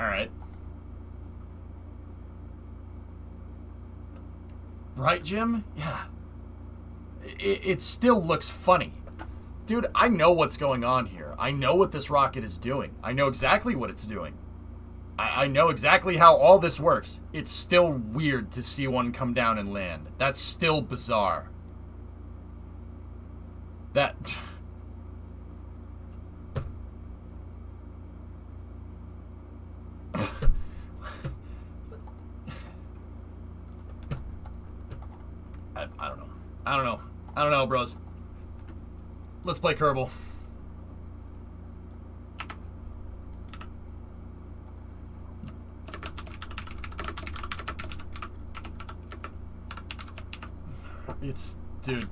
Alright. Right, Jim? Yeah. It still looks funny. Dude, I know what's going on here. I know what this rocket is doing. I know exactly what it's doing. I know exactly how all this works. It's still weird to see one come down and land. That's still bizarre. That... I don't know. I don't know. I don't know, bros. Let's play Kerbal. It's... Dude.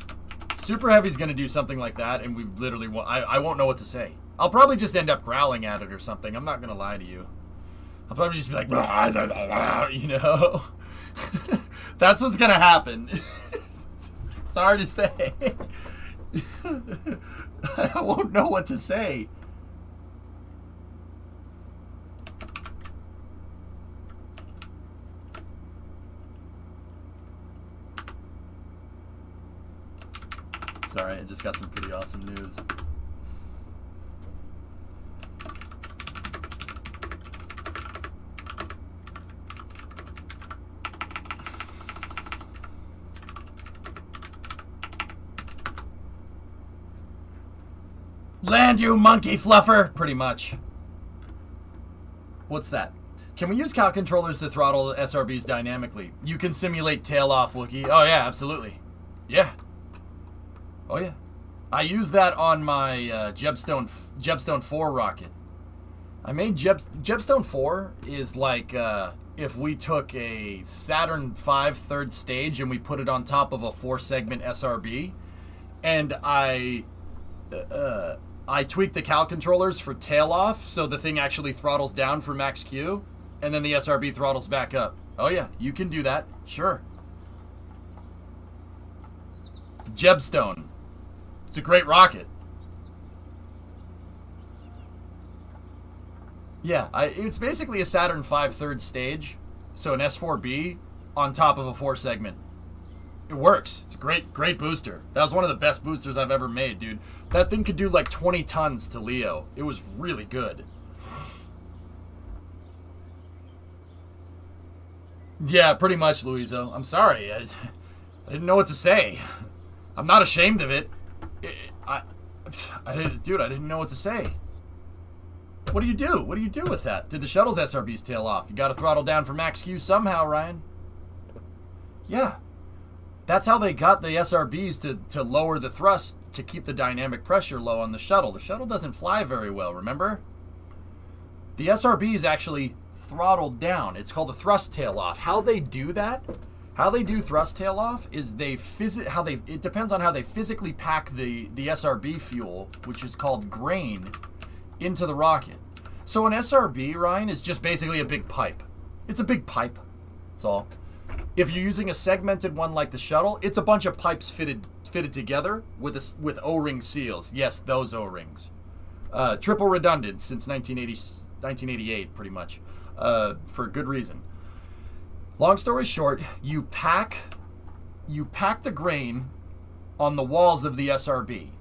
Super Heavy's gonna do something like that, and we literally won't... I won't know what to say. I'll probably just end up growling at it or something. I'm not gonna lie to you. I'll probably just be like... You know? That's what's gonna happen. Sorry to say. I won't know what to say. Sorry, I just got some pretty awesome news. Land, you monkey fluffer! Pretty much. What's that? Can we use cow controllers to throttle SRBs dynamically? You can simulate tail off, Wookie. Oh yeah, absolutely. Yeah. Oh yeah. I used that on my Jebstone 4 rocket. I made Jebstone 4 is like if we took a Saturn V third stage and we put it on top of a 4-segment SRB, and I tweaked the cow controllers for tail off, so the thing actually throttles down for max Q, and then the SRB throttles back up. Oh yeah, you can do that. Sure. Jebstone. It's a great rocket. Yeah, it's basically a Saturn V third stage, so an S4B on top of a 4-segment. It works. It's a great booster. That was one of the best boosters I've ever made, dude. That thing could do like 20 tons to Leo. It was really good. Yeah, pretty much, Luizo. I'm sorry. I didn't know what to say. I'm not ashamed of it. I didn't know what to say. What do you do? What do you do with that? Did the shuttle's SRBs tail off? You gotta throttle down for max Q somehow, Ryan. Yeah. That's how they got the SRBs to lower the thrust to keep the dynamic pressure low on the shuttle. The shuttle doesn't fly very well, remember? The SRBs actually throttled down. It's called a thrust tail off. How they do that? How they do thrust tail off is it depends on how they physically pack the SRB fuel, which is called grain, into the rocket. So an SRB, Ryan, is just basically a big pipe. It's a big pipe. That's all. If you're using a segmented one like the shuttle, it's a bunch of pipes fitted together with O-ring seals. Yes, those O-rings. Triple redundant since 1988, pretty much, for good reason. Long story short, you pack the grain on the walls of the SRB.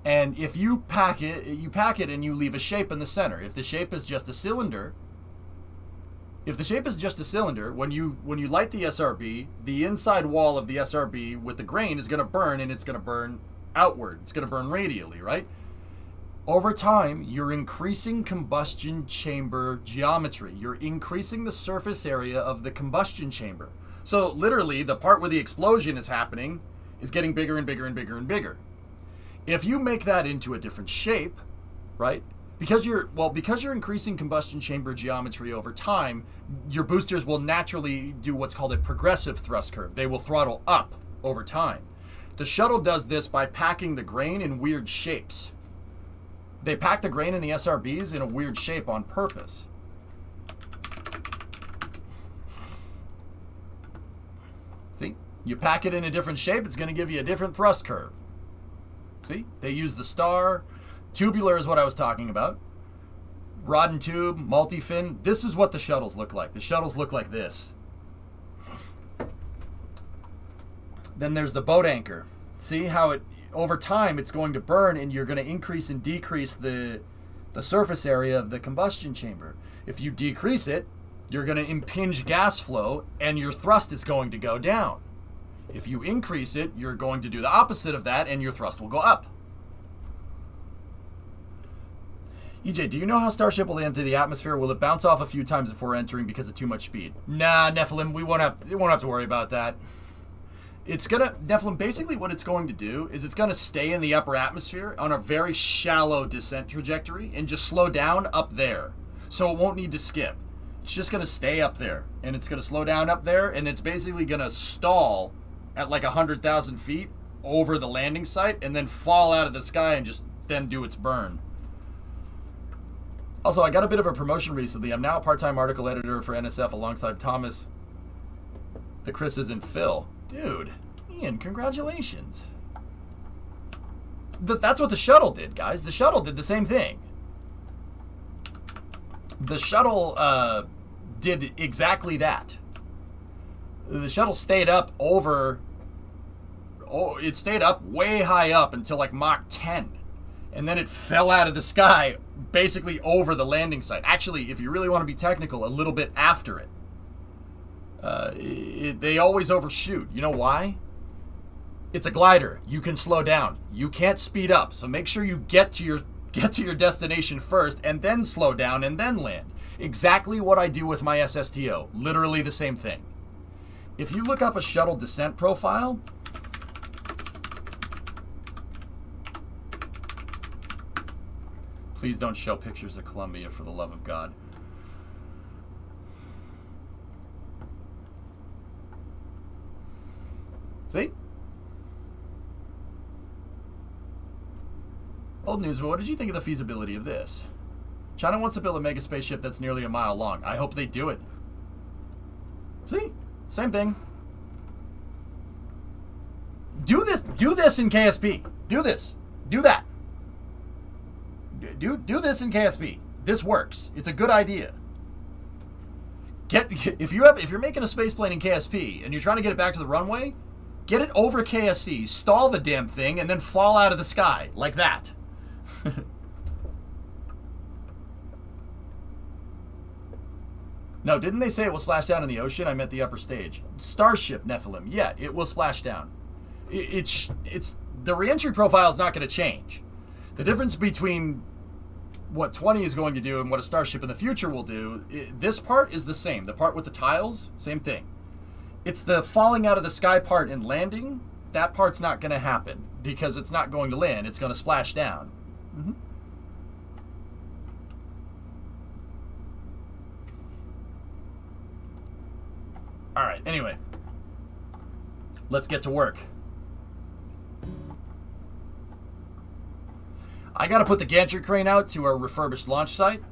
And if you pack it and you leave a shape in the center. If the shape is just a cylinder, when you light the SRB, the inside wall of the SRB with the grain is going to burn, and it's going to burn outward. It's going to burn radially, right? Over time, you're increasing combustion chamber geometry. You're increasing the surface area of the combustion chamber. So literally, the part where the explosion is happening is getting bigger and bigger and bigger and bigger. If you make that into a different shape, right? Because you're increasing combustion chamber geometry over time, your boosters will naturally do what's called a progressive thrust curve. They will throttle up over time. The shuttle does this by packing the grain in weird shapes. They pack the grain in the SRBs in a weird shape on purpose. See? You pack it in a different shape, it's going to give you a different thrust curve. See? They use the star. Tubular is what I was talking about. rod and tube, multi-fin. This is what the shuttles look like. The shuttles look like this. Then there's the boat anchor. See how it, over time, it's going to burn, and you're going to increase and decrease the surface area of the combustion chamber. If you decrease it, you're going to impinge gas flow, and your thrust is going to go down. If you increase it, you're going to do the opposite of that, and your thrust will go up. EJ, do you know how Starship will enter the atmosphere? Will it bounce off a few times before entering because of too much speed? Nah, Nephilim, we won't have to worry about that. Nephilim, basically what it's going to do is it's going to stay in the upper atmosphere on a very shallow descent trajectory and just slow down up there. So it won't need to skip. It's just going to stay up there, and it's going to slow down up there, and it's basically going to stall at like 100,000 feet over the landing site and then fall out of the sky and just then do its burn. Also, I got a bit of a promotion recently. I'm now a part-time article editor for NSF alongside Thomas, the Chris's, and Phil. Dude, Ian, congratulations. That's what the shuttle did, guys. The shuttle did the same thing. The shuttle did exactly that. The shuttle stayed up over... Oh, it stayed up way high up until like Mach 10. And then it fell out of the sky basically over the landing site. Actually, if you really want to be technical, a little bit after it. They always overshoot. You know why? It's a glider. You can slow down. You can't speed up. So make sure you get to your destination first and then slow down and then land. Exactly what I do with my SSTO. Literally the same thing. If you look up a shuttle descent profile, please don't show pictures of Columbia for the love of God. See? Old news, but what did you think of the feasibility of this? China wants to build a mega spaceship that's nearly a mile long. I hope they do it. See? Same thing. Do this in KSP. Do this. Do that. Do this in KSP. This works. It's a good idea. If you're making a space plane in KSP and you're trying to get it back to the runway, get it over KSC, stall the damn thing, and then fall out of the sky. Like that. No, didn't they say it will splash down in the ocean? I meant the upper stage. Starship Nephilim. Yeah, it will splash down. It's the reentry profile is not going to change. The difference between what 20 is going to do and what a Starship in the future will do, this part is the same. The part with the tiles, same thing. It's the falling out of the sky part and landing. That part's not going to happen because it's not going to land. It's going to splash down. Mm-hmm. All right, anyway. Let's get to work. I got to put the gantry crane out to our refurbished launch site.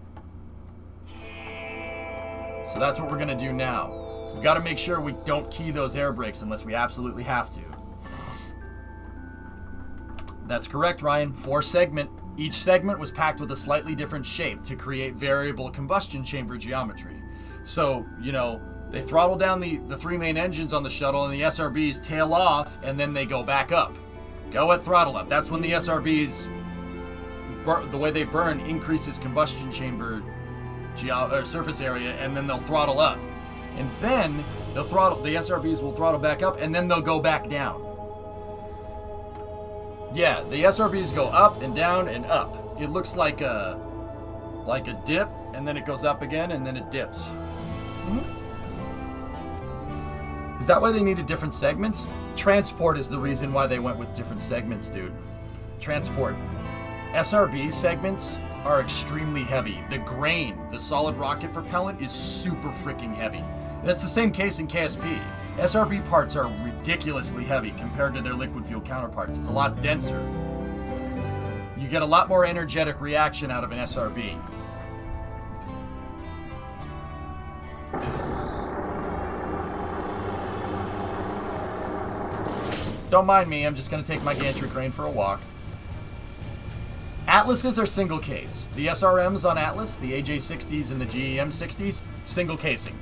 So that's what we're going to do now. We've got to make sure we don't key those air brakes unless we absolutely have to. That's correct, Ryan. 4 segment. Each segment was packed with a slightly different shape to create variable combustion chamber geometry. So, you know, they throttle down the 3 main engines on the shuttle and the SRBs tail off and then they go back up. Go at throttle up. That's when the SRBs... the way they burn increases combustion chamber surface area, and then they'll throttle up. And then the SRBs will throttle back up, and then they'll go back down. Yeah, the SRBs go up and down and up. It looks like a dip, and then it goes up again, and then it dips. Mm-hmm. Is that why they needed different segments? Transport is the reason why they went with different segments, dude. Transport. SRB segments are extremely heavy. The grain, the solid rocket propellant, is super freaking heavy. And that's the same case in KSP. SRB parts are ridiculously heavy compared to their liquid fuel counterparts. It's a lot denser. You get a lot more energetic reaction out of an SRB. Don't mind me, I'm just going to take my gantry crane for a walk. Atlases are single case. The SRMs on Atlas, the AJ60s and the GEM 60s, single casing.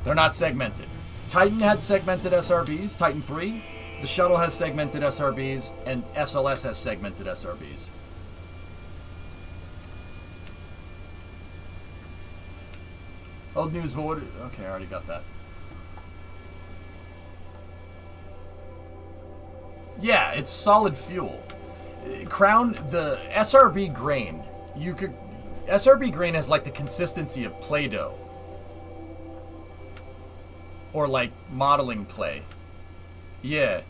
They're not segmented. Titan had segmented SRBs, Titan 3. The Shuttle has segmented SRBs, and SLS has segmented SRBs. Old news, but what... Okay, I already got that. Yeah, it's solid fuel. Crown, the SRB grain, SRB grain has like the consistency of Play-Doh. Or like modeling clay. Yeah.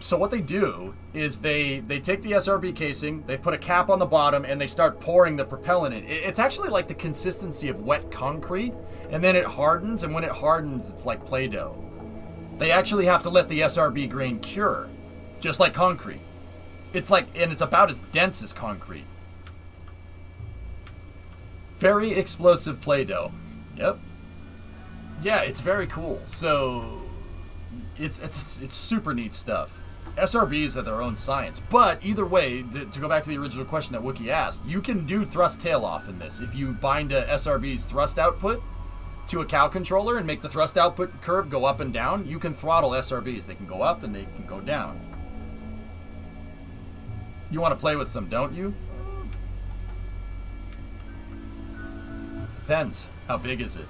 So what they do is they take the SRB casing, they put a cap on the bottom, and they start pouring the propellant in. It's actually like the consistency of wet concrete, and then it hardens, and when it hardens, it's like Play-Doh. They actually have to let the SRB grain cure, just like concrete. It's like, and it's about as dense as concrete. Very explosive Play-Doh. Yep. Yeah, it's very cool. So it's super neat stuff. SRBs are their own science. But either way, to go back to the original question that Wookie asked, you can do thrust tail off in this. If you bind a SRB's thrust output to a cow controller and make the thrust output curve go up and down, you can throttle SRBs. They can go up and they can go down. You want to play with some, don't you? Depends. How big is it?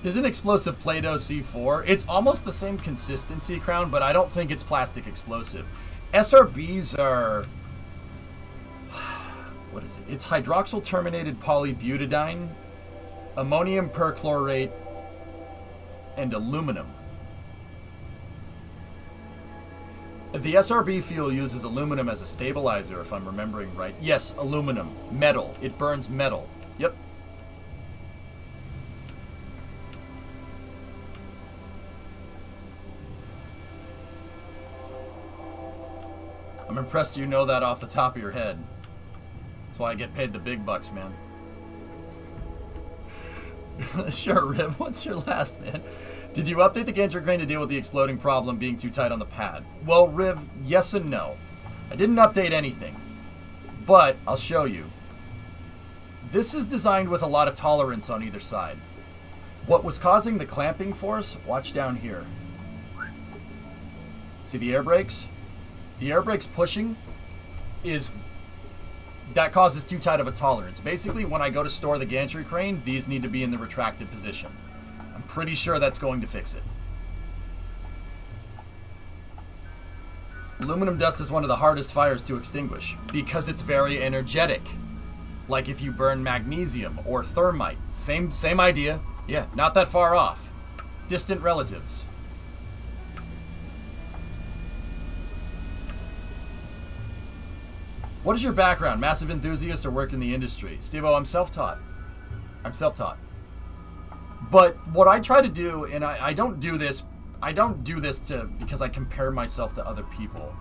Isn't explosive Play-Doh C4? It's almost the same consistency, Crown, but I don't think it's plastic explosive. SRBs are... What is it? It's hydroxyl terminated polybutadiene, ammonium perchlorate, and aluminum. The SRB fuel uses aluminum as a stabilizer, if I'm remembering right. Yes, aluminum. Metal. It burns metal. Yep. I'm impressed you know that off the top of your head. That's why I get paid the big bucks, man. Sure, Rib. What's your last, man? Did you update the gantry crane to deal with the exploding problem being too tight on the pad? Well, Riv, yes and no. I didn't update anything. But I'll show you. This is designed with a lot of tolerance on either side. What was causing the clamping force? Watch down here. See the air brakes? The air brakes pushing is... That causes too tight of a tolerance. Basically, when I go to store the gantry crane, these need to be in the retracted position. I'm pretty sure that's going to fix it. Aluminum dust is one of the hardest fires to extinguish because it's very energetic. Like if you burn magnesium or thermite. Same idea. Yeah, not that far off. Distant relatives. What is your background? Massive enthusiast or work in the industry? Steve-O, I'm self-taught. But what I try to do, and I don't do this because I compare myself to other people.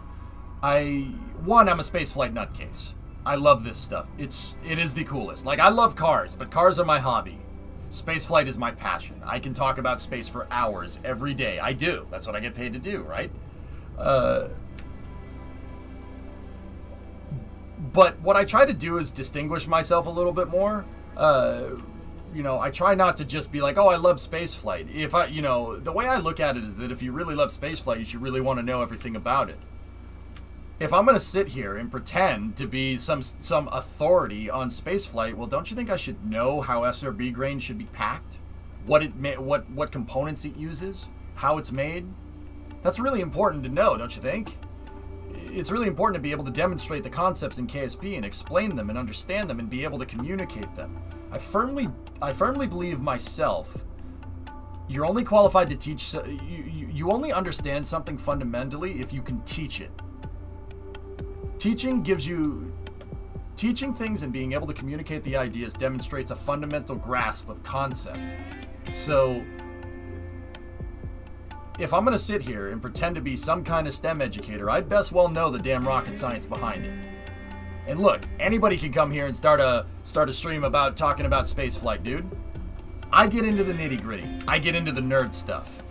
I'm a spaceflight nutcase. I love this stuff. It is the coolest. Like, I love cars, but cars are my hobby. Spaceflight is my passion. I can talk about space for hours every day. I do. That's what I get paid to do, right? But what I try to do is distinguish myself a little bit more. You know, I try not to just be like, oh, I love spaceflight. The way I look at it is that if you really love spaceflight, you should really want to know everything about it. If I'm going to sit here and pretend to be some authority on spaceflight, well, don't you think I should know how SRB grain should be packed? What components it uses? How it's made? That's really important to know, don't you think? It's really important to be able to demonstrate the concepts in KSP and explain them and understand them and be able to communicate them. I firmly believe myself, you're only qualified to teach, you only understand something fundamentally if you can teach it. Teaching things and being able to communicate the ideas demonstrates a fundamental grasp of concept. So, if I'm going to sit here and pretend to be some kind of STEM educator, I'd best well know the damn rocket science behind it. And look, anybody can come here and start a stream about talking about spaceflight, dude. I get into the nitty-gritty. I get into the nerd stuff.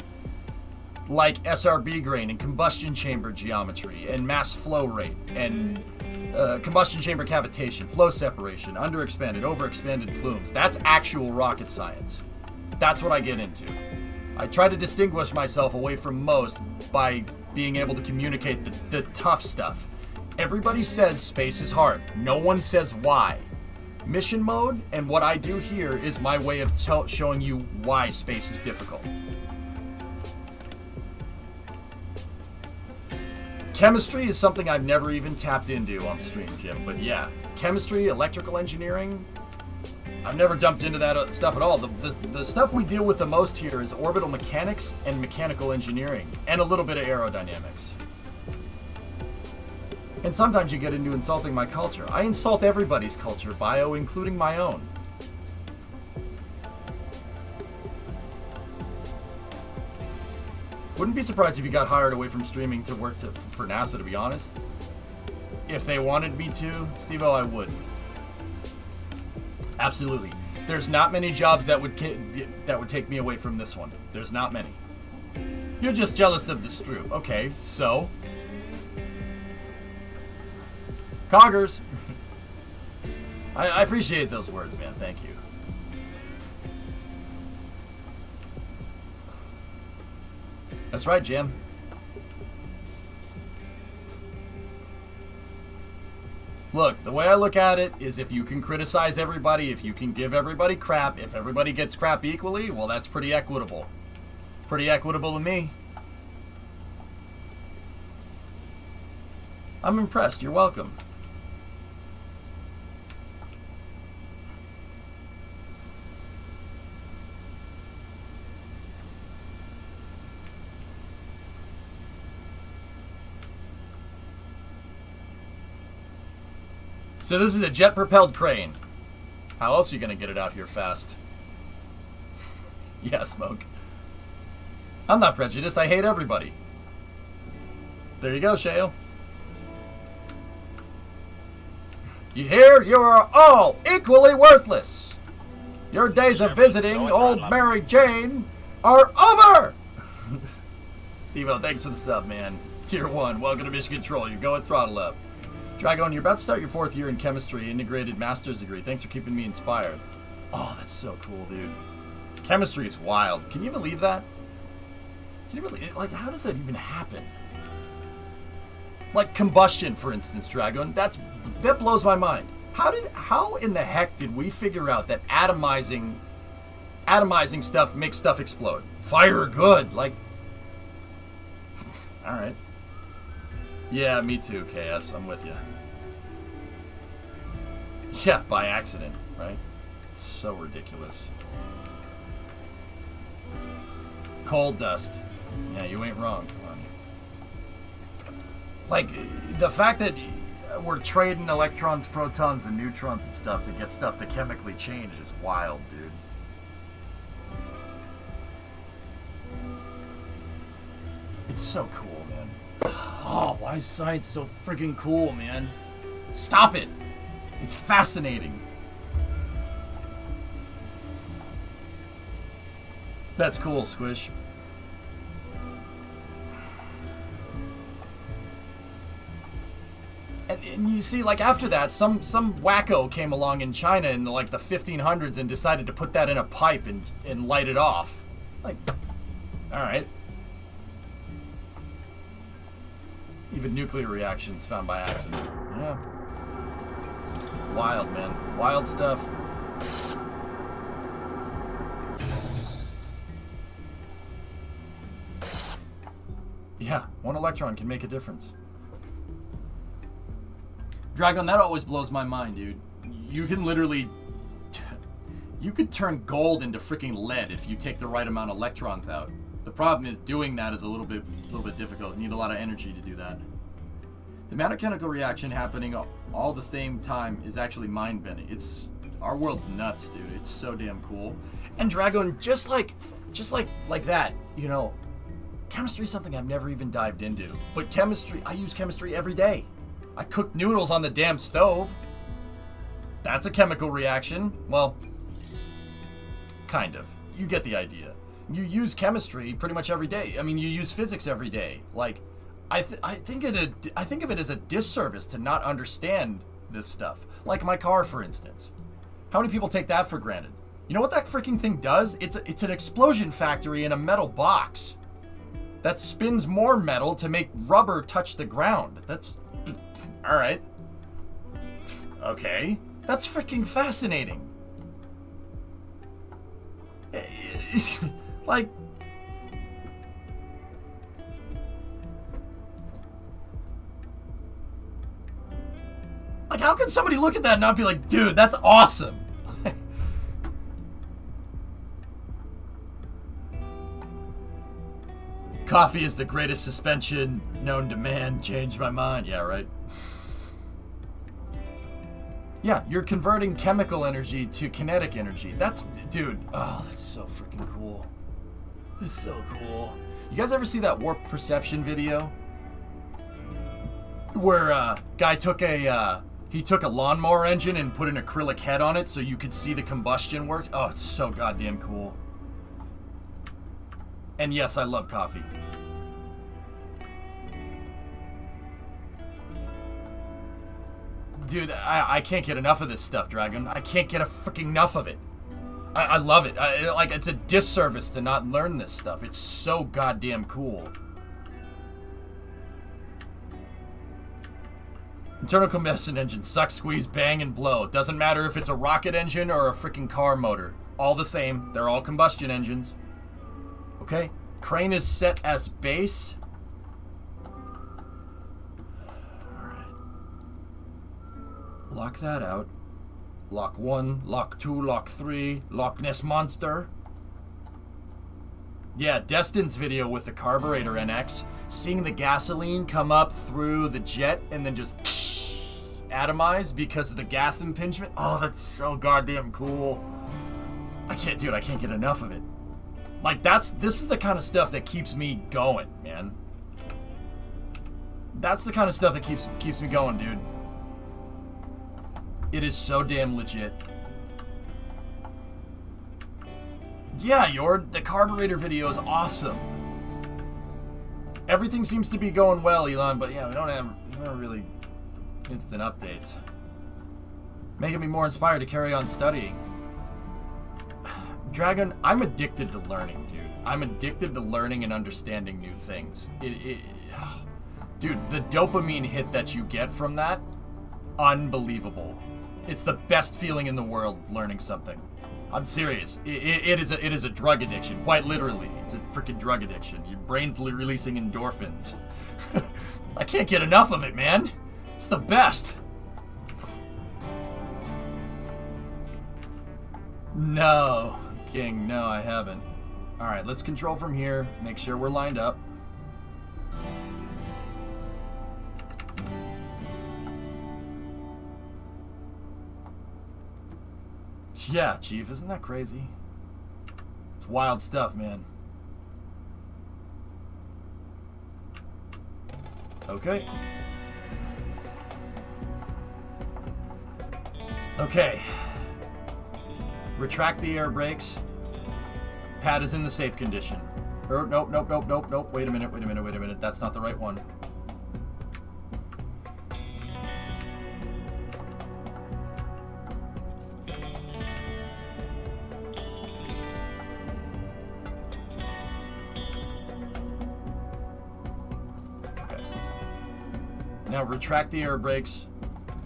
like SRB grain and combustion chamber geometry and mass flow rate and combustion chamber cavitation, flow separation, underexpanded, overexpanded plumes. That's actual rocket science. That's what I get into. I try to distinguish myself away from most by being able to communicate the tough stuff. Everybody says space is hard. No one says why. Mission mode and what I do here is my way of showing you why space is difficult. Chemistry is something I've never even tapped into on stream, Jim. But yeah, chemistry, electrical engineering, I've never dumped into that stuff at all. The stuff we deal with the most here is orbital mechanics and mechanical engineering, and a little bit of aerodynamics. And sometimes you get into insulting my culture. I insult everybody's culture, bio, including my own. Wouldn't be surprised if you got hired away from streaming to work for NASA, to be honest. If they wanted me to, Steve-O, I would. Absolutely. There's not many jobs that would take me away from this one. There's not many. You're just jealous of the Stroop. Okay, so? Coggers. I appreciate those words, man. Thank you. That's right, Jim. Look, the way I look at it is if you can criticize everybody, if you can give everybody crap, if everybody gets crap equally, well, that's pretty equitable. Pretty equitable to me. I'm impressed. You're welcome. So this is a jet-propelled crane. How else are you gonna get it out here fast? Yeah, Smoke. I'm not prejudiced. I hate everybody. There you go, Shale. You hear? You are all equally worthless. Your days of visiting old Mary Jane are over. Steve-O, thanks for the sub, man. Tier 1, welcome to Mission Control. You're going throttle up. Dragon, you're about to start your 4th year in chemistry, integrated master's degree. Thanks for keeping me inspired. Oh, that's so cool, dude. Chemistry is wild. Can you believe that? Can you believe, like, how does that even happen? Like combustion, for instance, Dragon. That blows my mind. How in the heck did we figure out that atomizing stuff makes stuff explode? Fire good, like. All right. Yeah, me too, KS. I'm with you. Yeah, by accident, right? It's so ridiculous. Coal dust. Yeah, you ain't wrong. Come on. Like, the fact that we're trading electrons, protons, and neutrons and stuff to get stuff to chemically change is wild, dude. It's so cool, man. Oh, why is science so freaking cool, man? Stop it! It's fascinating. That's cool, Squish. And you see, like, after that, some wacko came along in China in, like, the 1500s and decided to put that in a pipe and light it off. Like, alright. Even nuclear reactions found by accident. Yeah. It's wild, man. Wild stuff. Yeah, one electron can make a difference. Dragon, that always blows my mind, dude. You can literally... You could turn gold into freaking lead if you take the right amount of electrons out. The problem is doing that is a little bit difficult. You need a lot of energy to do that. The amount of chemical reaction happening all the same time is actually mind-bending. Our world's nuts, dude. It's so damn cool. And Dragon, just like that, you know, chemistry is something I've never even dived into. But chemistry, I use chemistry every day. I cook noodles on the damn stove. That's a chemical reaction. Well, kind of. You get the idea. You use chemistry pretty much every day. I mean, you use physics every day. Like, I think of it as a disservice to not understand this stuff. Like my car, for instance. How many people take that for granted? You know what that freaking thing does? It's an explosion factory in a metal box that spins more metal to make rubber touch the ground. That's... Alright. Okay. That's freaking fascinating. Like... Like, how can somebody look at that and not be like, dude, that's awesome? Coffee is the greatest suspension known to man. Changed my mind. Yeah, right. Yeah, you're converting chemical energy to kinetic energy. That's, dude, oh, that's so freaking cool. This is so cool. You guys ever see that warp perception video? Where guy took a lawnmower engine and put an acrylic head on it so you could see the combustion work. Oh, it's so goddamn cool. And yes, I love coffee. Dude, I can't get enough of this stuff, Dragon. I can't get a freaking enough of it. I love it. Like, it's a disservice to not learn this stuff. It's so goddamn cool. Internal combustion engine, suck, squeeze, bang, and blow. Doesn't matter if it's a rocket engine or a freaking car motor. All the same. They're all combustion engines. Okay? Crane is set as base. Alright. Lock that out. Lock 1, lock 2, lock 3, Loch Ness Monster. Yeah, Destin's video with the carburetor NX. Seeing the gasoline come up through the jet and then just atomize because of the gas impingement. Oh, that's so goddamn cool. I can't get enough of it. Like, this is the kind of stuff that keeps me going, man. That's the kind of stuff that keeps me going, dude. It is so damn legit. Yeah, the carburetor video is awesome. Everything seems to be going well, Elon, but yeah, we don't have really instant updates. Making me more inspired to carry on studying. Dragon, I'm addicted to learning, dude. I'm addicted to learning and understanding new things. Dude, the dopamine hit that you get from that, unbelievable. It's the best feeling in the world, learning something. I'm serious. It is a drug addiction, quite literally. It's a freaking drug addiction. Your brain's releasing endorphins. I can't get enough of it, man. It's the best. No, King, no, I haven't. All right, let's control from here. Make sure we're lined up. Yeah, Chief, isn't that crazy? It's wild stuff, man. Okay. Okay. Retract the air brakes. Pad is in the safe condition. Nope. Wait a minute. That's not the right one. Now retract the air brakes.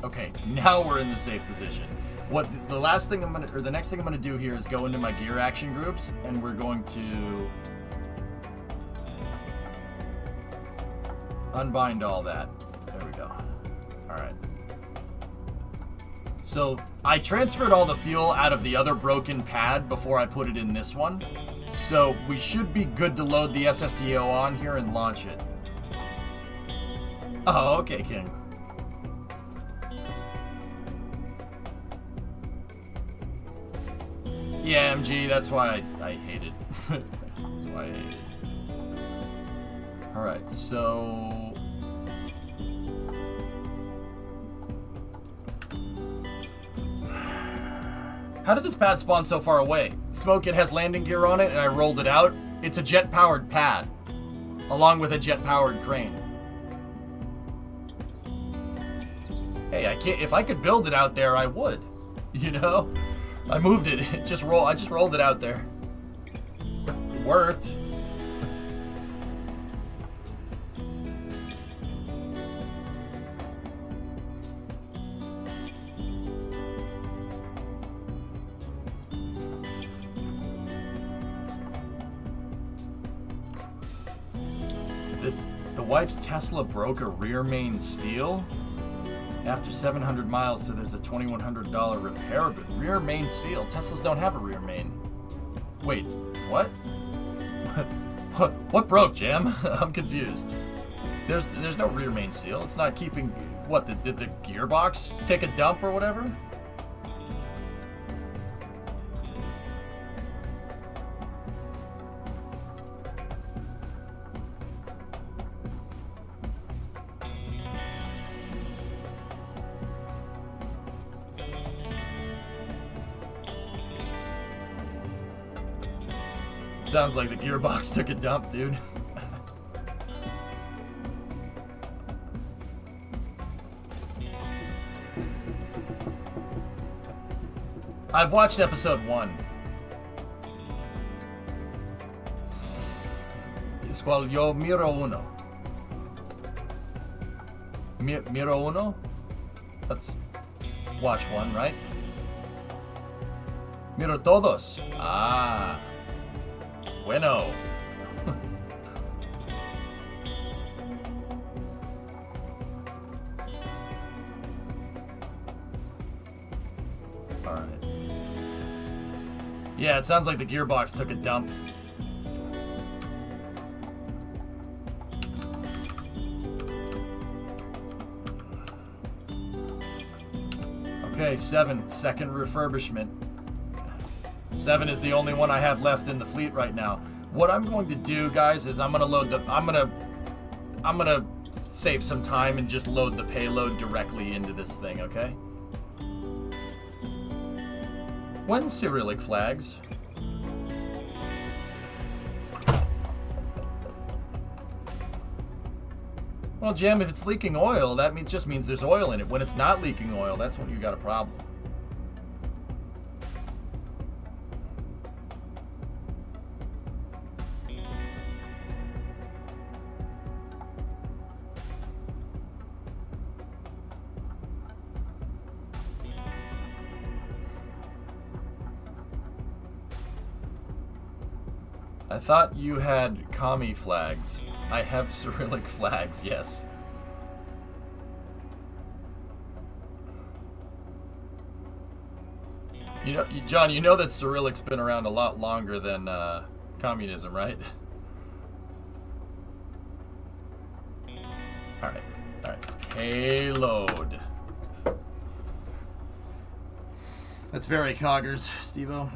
Okay, now we're in the safe position. The next thing I'm gonna do here is go into my gear action groups, and we're going to unbind all that. There we go. All right. So I transferred all the fuel out of the other broken pad before I put it in this one. So we should be good to load the SSTO on here and launch it. Oh, okay, King. Yeah, MG, that's why I hate it. That's why I hate it. Alright, so... How did this pad spawn so far away? Smoke, it has landing gear on it, and I rolled it out. It's a jet-powered pad, along with a jet-powered crane. Hey, I can't. If I could build it out there, I would. You know, I moved it. I just rolled it out there. It worked. The wife's Tesla broke a rear main seal after 700 miles, so there's a $2,100 repair. But rear main seal? Teslas don't have a rear main. Wait, what? What broke, Jam? I'm confused. There's no rear main seal. It's not keeping. What? Did the gearbox take a dump or whatever? Sounds like the gearbox took a dump, dude. I've watched episode 1. Es cual yo miro uno. Miro uno? Let's watch 1, right? Miro todos. Ah. Bueno. Alright. Yeah, it sounds like the gearbox took a dump. Okay, 7. Second refurbishment. 7 is the only one I have left in the fleet right now. What I'm going to do, guys, is I'm gonna save some time and just load the payload directly into this thing, okay? When's Cyrillic flags? Well, Jam, if it's leaking oil, that just means there's oil in it. When it's not leaking oil, that's when you got a problem. I thought you had commie flags. I have Cyrillic flags, yes. You know, John, you know that Cyrillic's been around a lot longer than communism, right? Alright, alright. Payload. That's very coggers, Steve-O.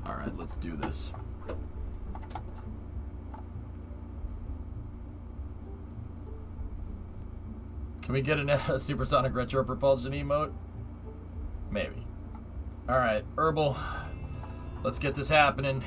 Alright, let's do this. Can we get a supersonic retro propulsion emote? Maybe. Alright, Herbal. Let's get this happening.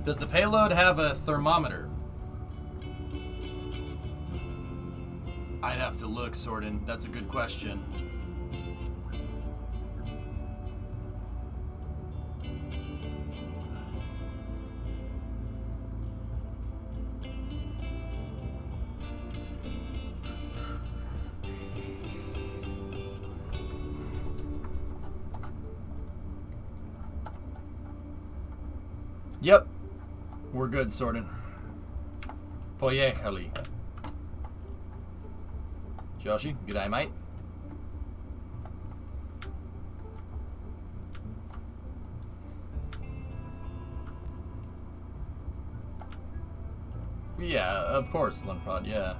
Does the payload have a thermometer? I'd have to look, Sordin. That's a good question. Yep. We're good, Sordin. Poyechali. Joshi, g'day, mate. Yeah, of course, Lunpod, yeah.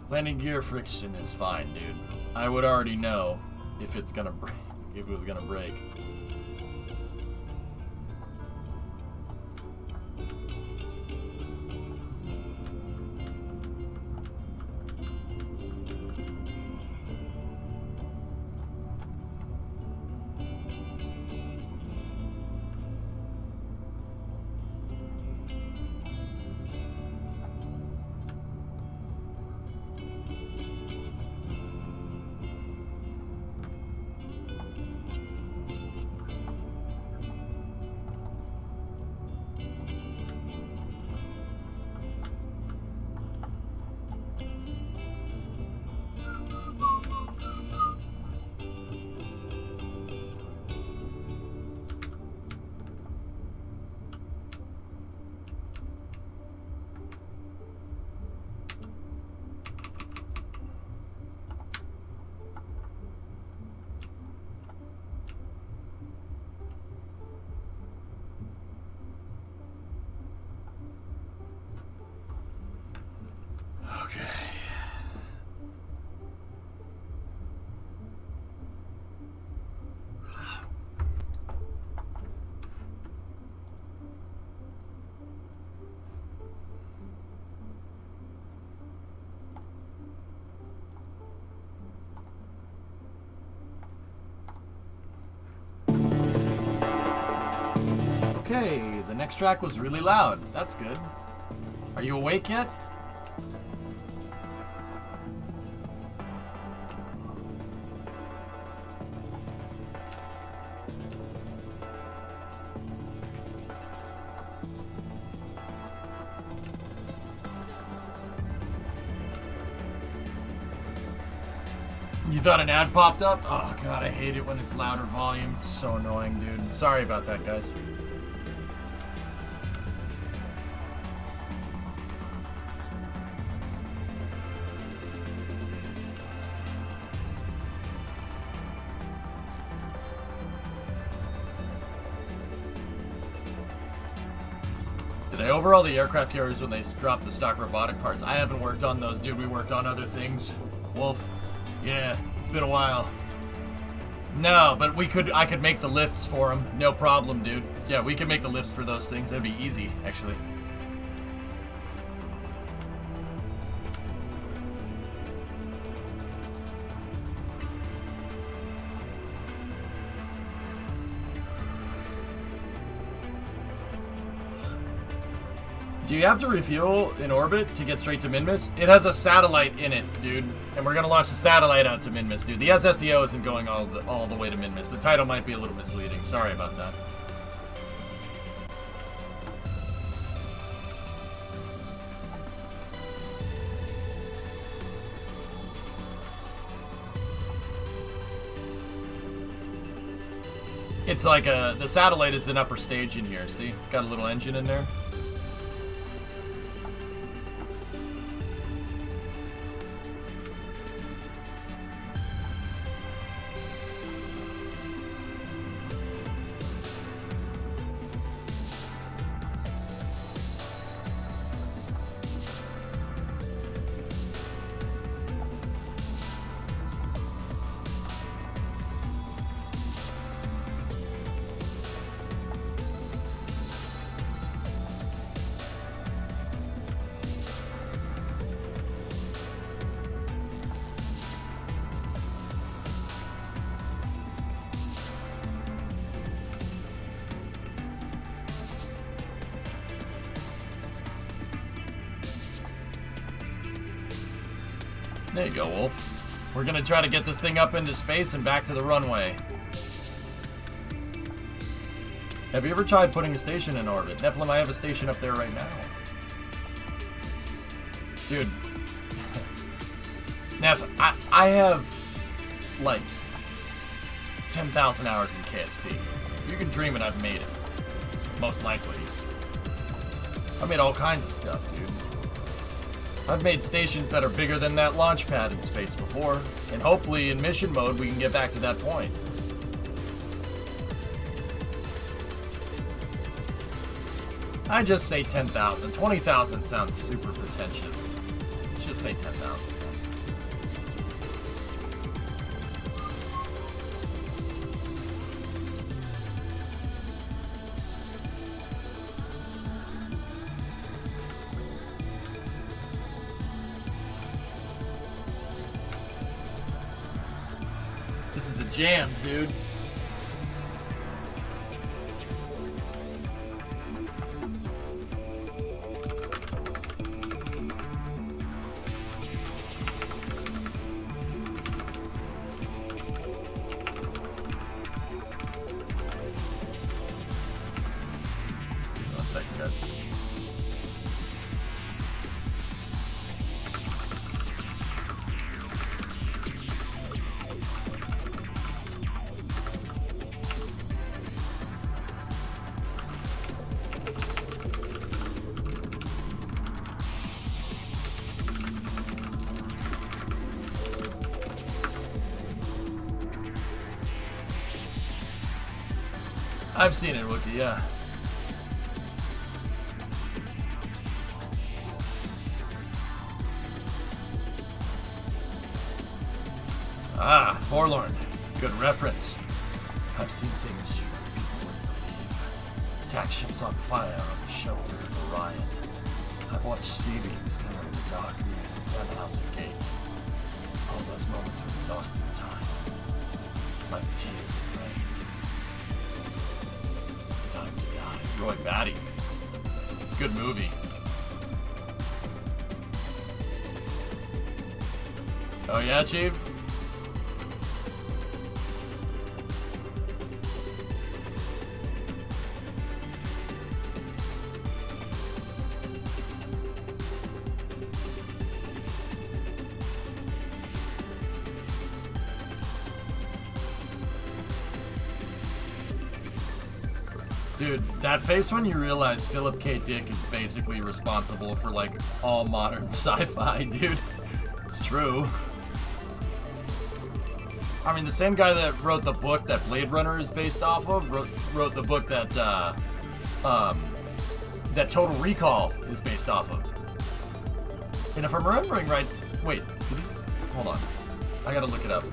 Landing gear friction is fine, dude. I would already know if it's gonna break, if it was gonna break. Okay, the next track was really loud. That's good. Are you awake yet? You thought an ad popped up? Oh god, I hate it when it's louder volume. It's so annoying, dude. Sorry about that, guys. Did I overhaul the aircraft carriers when they dropped the stock robotic parts? I haven't worked on those, dude. We worked on other things. Wolf. Yeah, it's been a while. No, but I could make the lifts for them. No problem, dude. Yeah, we can make the lifts for those things. That'd be easy, actually. Do you have to refuel in orbit to get straight to Minmus? It has a satellite in it, dude. And we're going to launch the satellite out to Minmus, dude. The SSDO isn't going all the way to Minmus. The title might be a little misleading. Sorry about that. It's like the satellite is an upper stage in here. See? It's got a little engine in there. There you go, Wolf. We're gonna try to get this thing up into space and back to the runway. Have you ever tried putting a station in orbit? Nephilim, I have a station up there right now. Dude. Neph, I have, like, 10,000 hours in KSP. You can dream it, I've made it. Most likely. I made all kinds of stuff, dude. I've made stations that are bigger than that launch pad in space before. And hopefully, in mission mode, we can get back to that point. I just say 10,000. 20,000 sounds super pretentious. Let's just say 10,000. This is the jams, dude. I've seen it, Wookie, yeah. Ah, Forlorn. Good reference. I've seen things people wouldn't believe. Attack ships on fire on the shoulder of Orion. I've watched sea beams turn in the dark near the House of Gate. All those moments were lost in time. Like tears in rain. Time to die. Roy Batty. Good movie. Oh yeah, Chief? Dude, that face when you realize Philip K. Dick is basically responsible for, like, all modern sci-fi, dude. It's true. I mean, the same guy that wrote the book that Blade Runner is based off of wrote the book that, that Total Recall is based off of. And if I'm remembering right... Wait, hold on. I gotta look it up.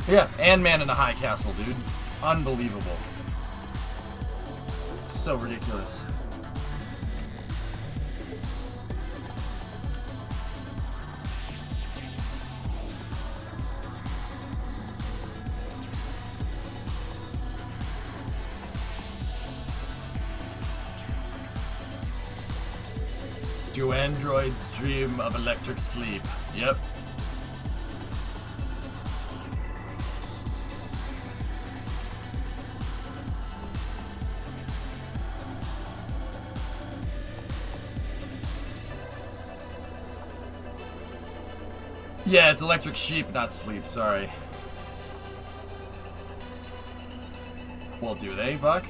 Yeah, and Man in the High Castle, dude. Unbelievable. It's so ridiculous. Do androids dream of electric sleep? Yep. Yeah, it's electric sheep, not sleep, sorry. Well, do they, Buck?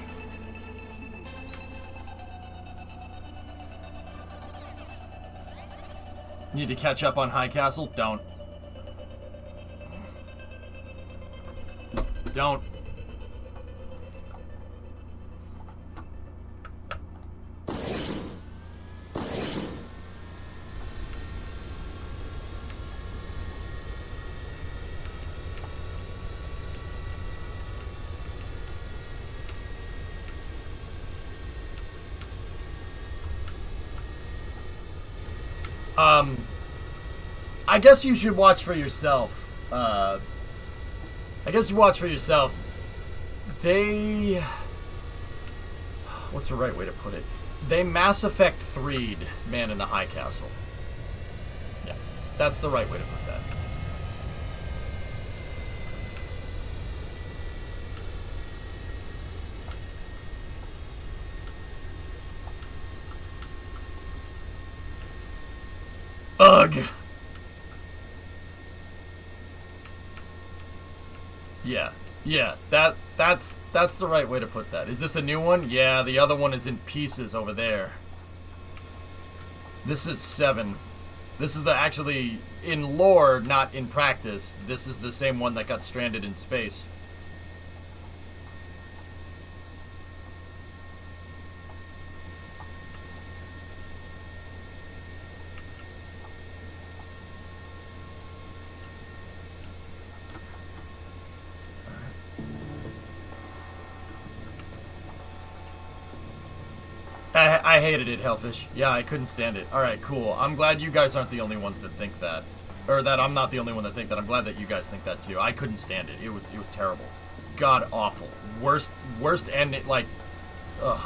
Need to catch up on High Castle? Don't. Don't. I guess you should watch for yourself. I guess you watch for yourself They... What's the right way to put it? They Mass Effect 3'd Man in the High Castle. Yeah, that's the right way to put that. Ugh! Yeah, that's the right way to put that. Is this a new one? Yeah, the other one is in pieces over there. This is 7. This is the actually, in lore, not in practice, this is the same one that got stranded in space. I hated it, Hellfish. Yeah, I couldn't stand it. Alright, cool. I'm glad you guys aren't the only ones that think that. Or that I'm not the only one that think that. I'm glad that you guys think that too. I couldn't stand it. It was terrible. God awful. Worst ending, like, ugh.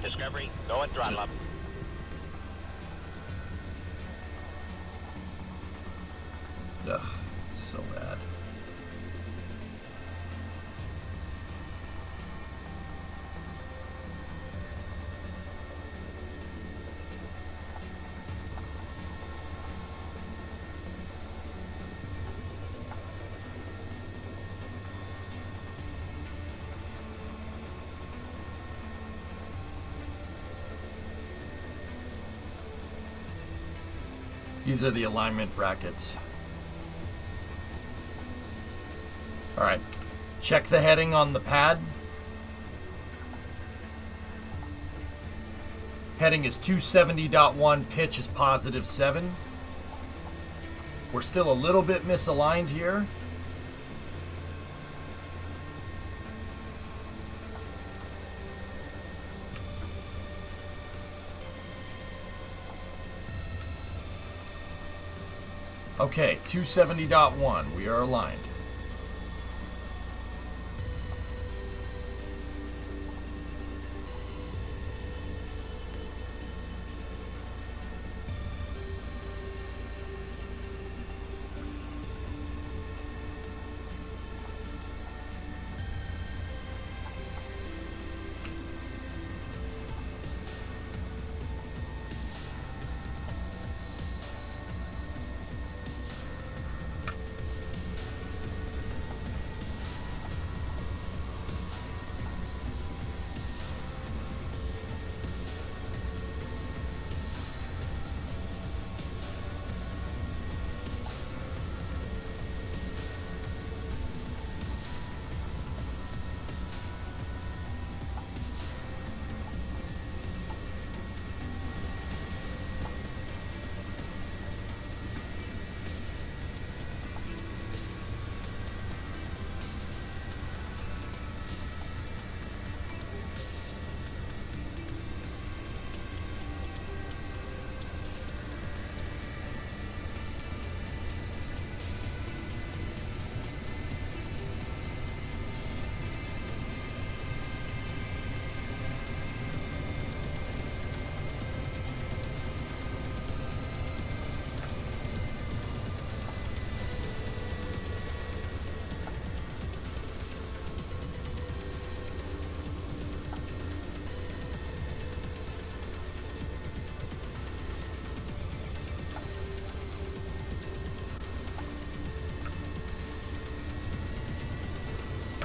Discovery, go and throttle up. Ugh, so bad. These are the alignment brackets. Alright, check the heading on the pad. Heading is 270.1, pitch is +7. We're still a little bit misaligned here. Okay, 270.1, we are aligned.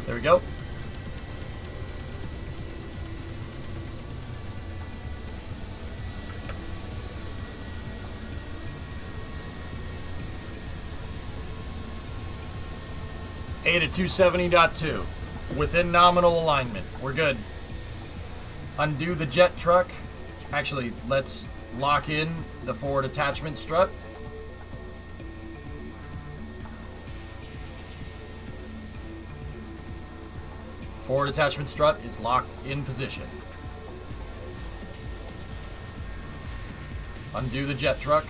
There we go. A to 270.2. Within nominal alignment. We're good. Undo the jet truck. Actually, let's lock in the forward attachment strut. Forward attachment strut is locked in position. Undo the jet truck.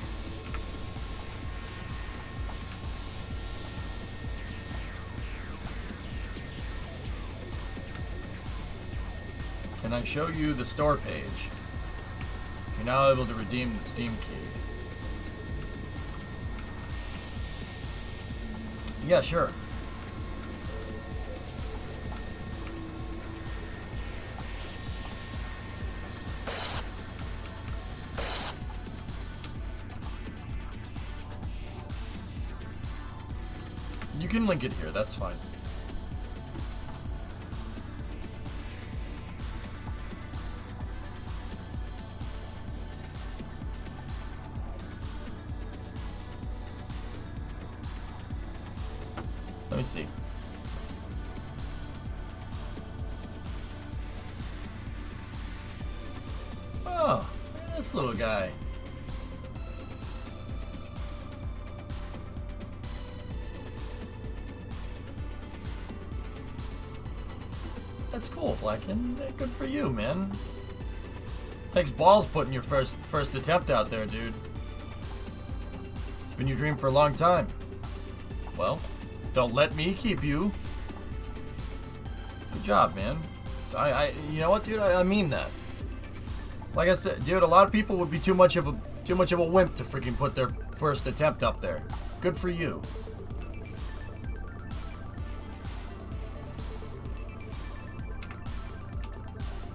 Can I show you the store page? You're now able to redeem the Steam key. Yeah, sure. You can link it here, that's fine. Let me see. Oh, this little guy. That's cool, Flacken. Good for you, man. Takes balls putting your first attempt out there, dude. It's been your dream for a long time. Well, don't let me keep you. Good job, man. So you know what, dude? I mean that. Like I said, dude, a lot of people would be too much of a wimp to freaking put their first attempt up there. Good for you.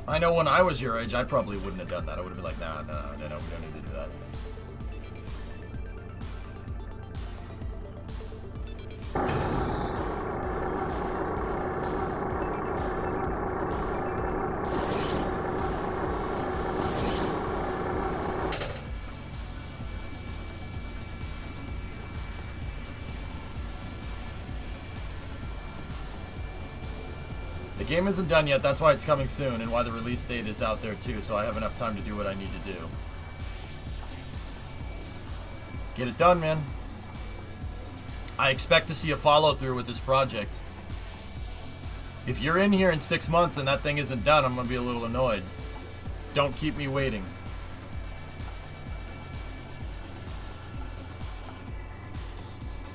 I know when I was your age, I probably wouldn't have done that. I would have been like, no, we don't need to do that. The game isn't done yet, that's why it's coming soon, and why the release date is out there too, so I have enough time to do what I need to do. Get it done, man. I expect to see a follow-through with this project. If you're in here in 6 months and that thing isn't done, I'm gonna be a little annoyed. Don't keep me waiting.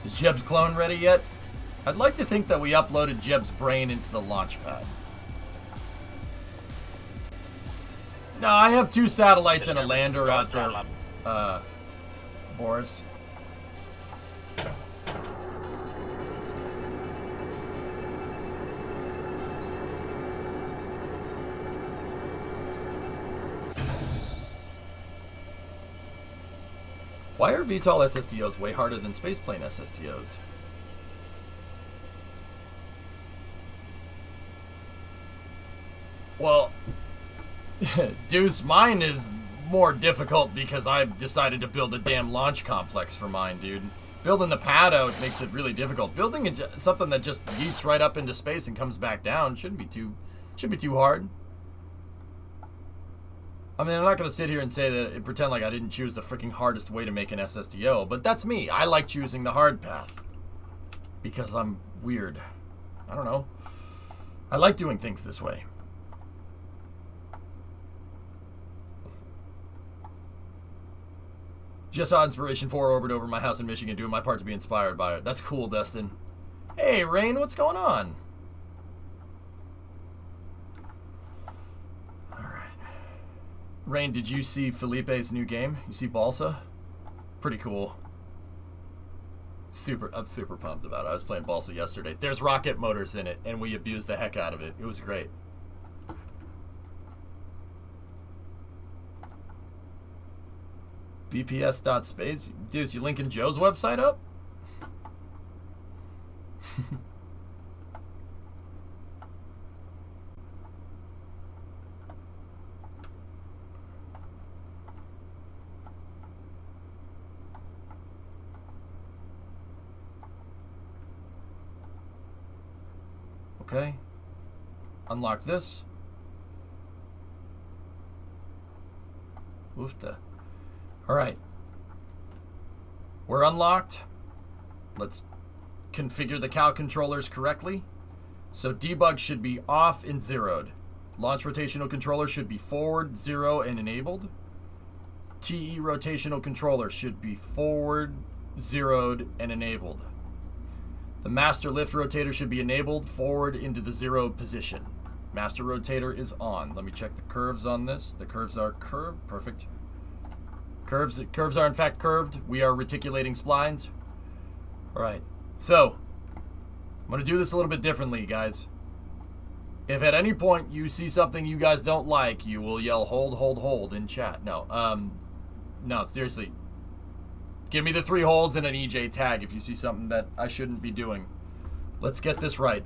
Is Jeb's clone ready yet? I'd like to think that we uploaded Jeb's brain into the launch pad. No, I have 2 satellites and a lander out there, Boris. Why are VTOL SSTOs way harder than spaceplane SSTOs? Well, Deuce, mine is more difficult because I've decided to build a damn launch complex for mine, dude. Building the pad out makes it really difficult. Building something that just yeets right up into space and comes back down shouldn't be too hard. I mean, I'm not going to sit here and say that and pretend like I didn't choose the freaking hardest way to make an SSTO, but that's me. I like choosing the hard path because I'm weird. I don't know. I like doing things this way. Just saw Inspiration 4 orbit over my house in Michigan, doing my part to be inspired by it. That's cool, Destin. Hey, Rain, what's going on? Alright. Rain, did you see Felipe's new game? You see Balsa? Pretty cool. I'm super pumped about it. I was playing Balsa yesterday. There's rocket motors in it, and we abused the heck out of it. It was great. BPS.space. Dude, you linking Joe's website up? Okay. Unlock this. Oofta. Alright. We're unlocked. Let's configure the cow controllers correctly. So debug should be off and zeroed. Launch rotational controller should be forward, 0, and enabled. TE rotational controller should be forward, zeroed, and enabled. The master lift rotator should be enabled forward into the 0 position. Master rotator is on. Let me check the curves on this. The curves are curved. Perfect. Curves are in fact curved. We are reticulating splines. All right. So, I'm going to do this a little bit differently, guys. If at any point you see something you guys don't like, you will yell hold, hold, hold in chat. No, seriously. Give me the 3 holds and an EJ tag if you see something that I shouldn't be doing. Let's get this right.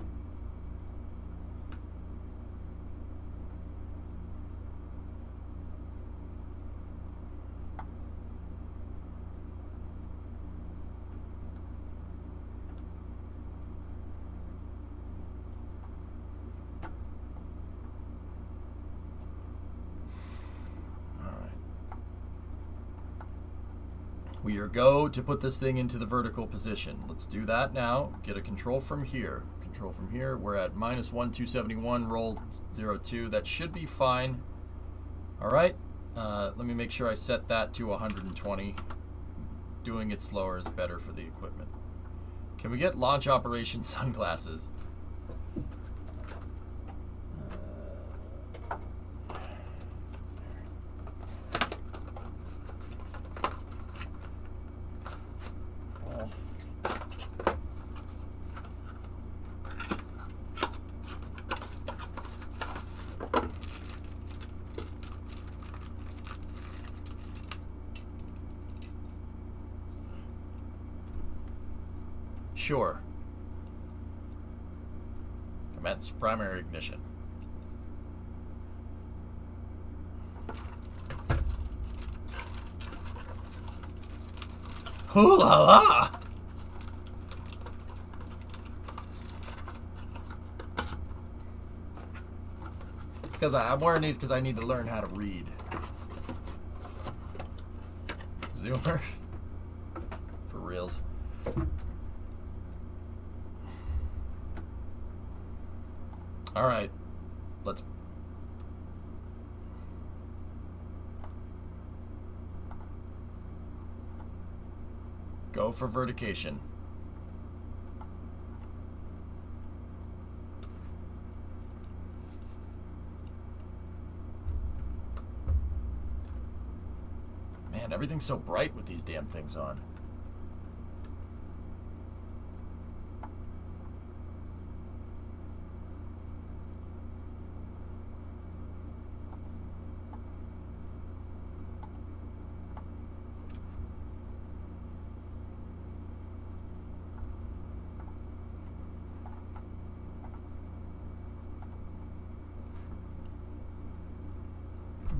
We are go to put this thing into the vertical position. Let's do that now. Get a control from here. Control from here. We're at -1,271, roll 0.2. That should be fine. All right. Let me make sure I set that to 120. Doing it slower is better for the equipment. Can we get launch operation sunglasses? Sure. Commence primary ignition. Ooh la la! Because I'm wearing these because I need to learn how to read. Zoomer. For reals. All right, let's go for vertication. Man, everything's so bright with these damn things on.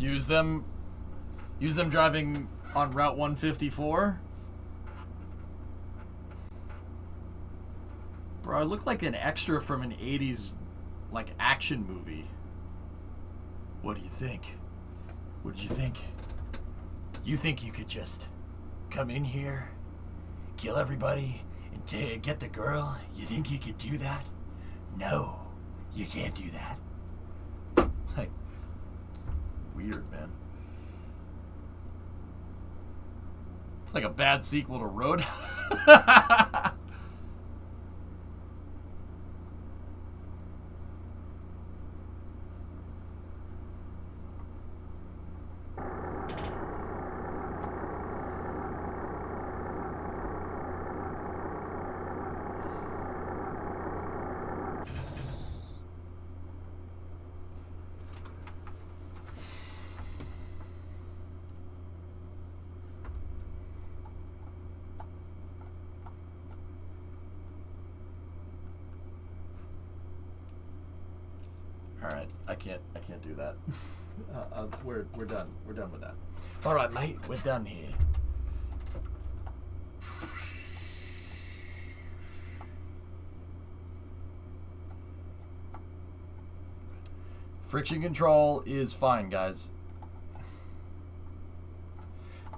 Use them driving on Route 154. Bro, I look like an extra from an 80s like action movie. What do you think? What did you think? You think you could just come in here, kill everybody, and get the girl? You think you could do that? No, you can't do that. Like, weird, man. It's like a bad sequel to Road. Alright, I can't do that. We're done. We're done with that. Alright, mate, we're done here. Friction control is fine, guys.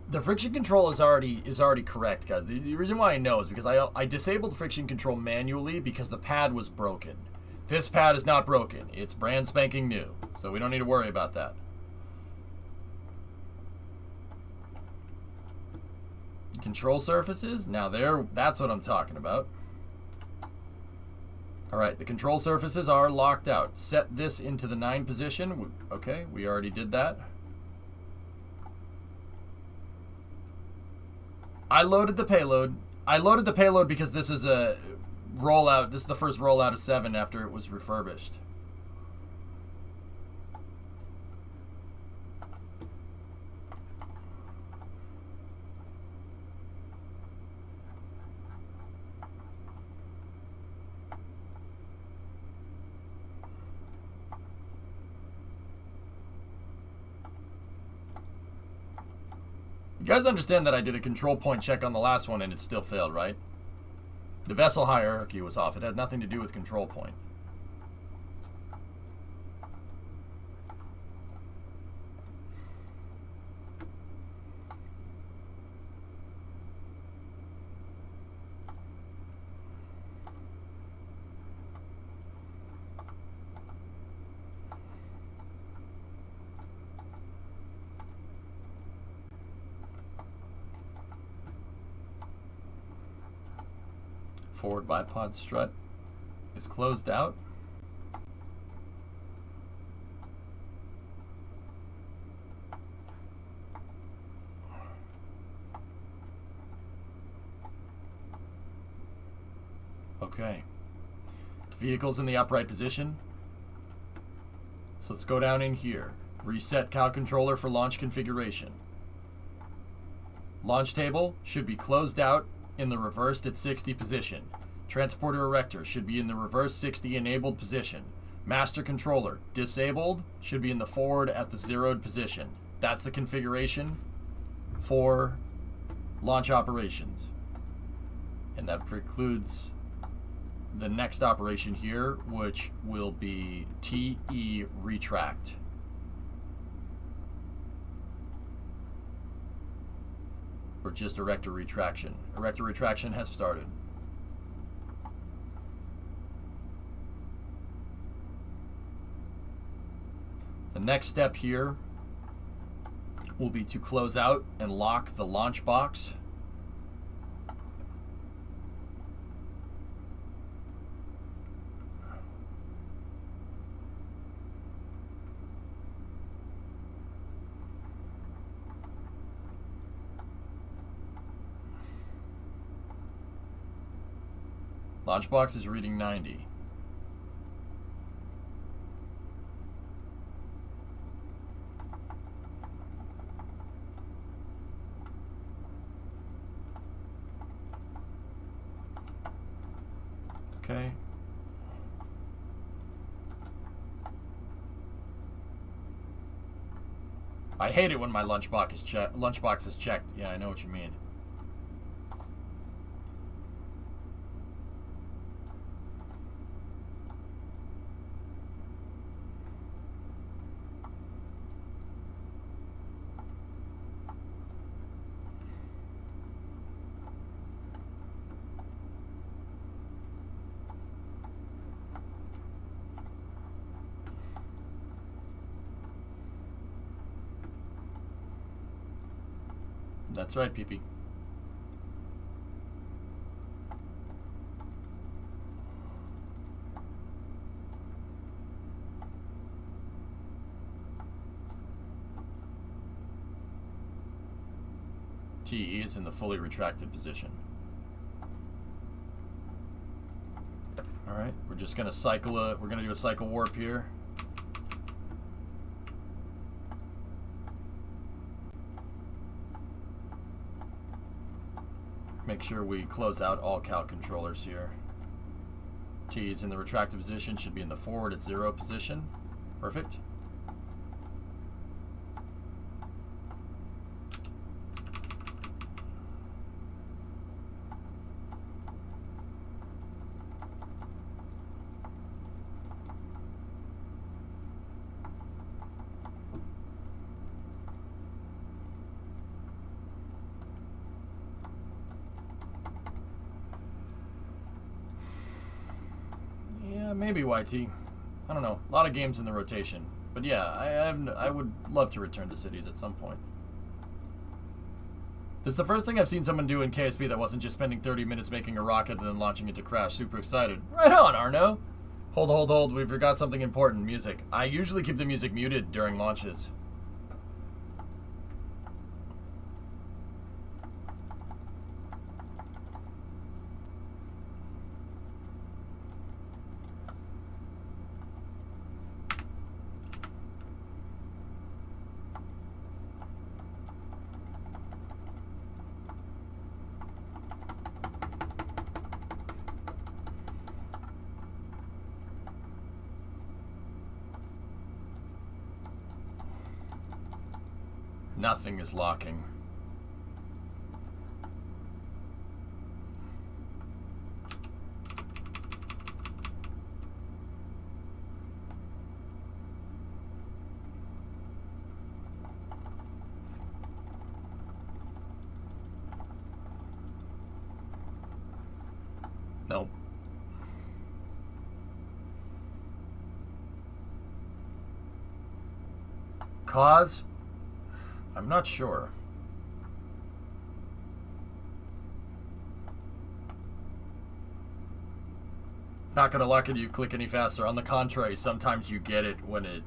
The friction control is already correct, guys. The reason why I know is because I disabled friction control manually because the pad was broken. This pad is not broken. It's brand spanking new. So we don't need to worry about that. Control surfaces? Now that's what I'm talking about. Alright, the control surfaces are locked out. Set this into the 9 position. Okay, we already did that. I loaded the payload. I loaded the payload because this is a rollout. This is the first rollout of 7 after it was refurbished. You guys understand that I did a control point check on the last one and it still failed, right? The vessel hierarchy was off. It had nothing to do with control point. Forward bipod strut is closed out. Okay. Vehicle's in the upright position. So let's go down in here. Reset Cal controller for launch configuration. Launch table should be closed out in the reversed at 60 position. Transporter erector should be in the reverse 60 enabled position. Master controller disabled should be in the forward at the zeroed position. That's the configuration for launch operations. And that precludes the next operation here, which will be TE retract. Or just erector retraction. Erector retraction has started. The next step here will be to close out and lock the launch box. Launch box is reading 90. Okay. I hate it when my lunchbox is checked. Yeah, I know what you mean. That's right, PP. TE is in the fully retracted position. All right, we're just gonna cycle we're gonna do a cycle warp here. Make sure we close out all Cal controllers here. T is in the retracted position, should be in the forward at 0 position. Perfect. Maybe YT. I don't know. A lot of games in the rotation. But yeah, I would love to return to cities at some point. This is the first thing I've seen someone do in KSP that wasn't just spending 30 minutes making a rocket and then launching it to crash. Super excited. Right on, Arno. Hold. We forgot something important. Music. I usually keep the music muted during launches. Nothing is locking. Nope. Cause? I'm not sure. Not gonna luck it you click any faster. On the contrary, sometimes you get it when it...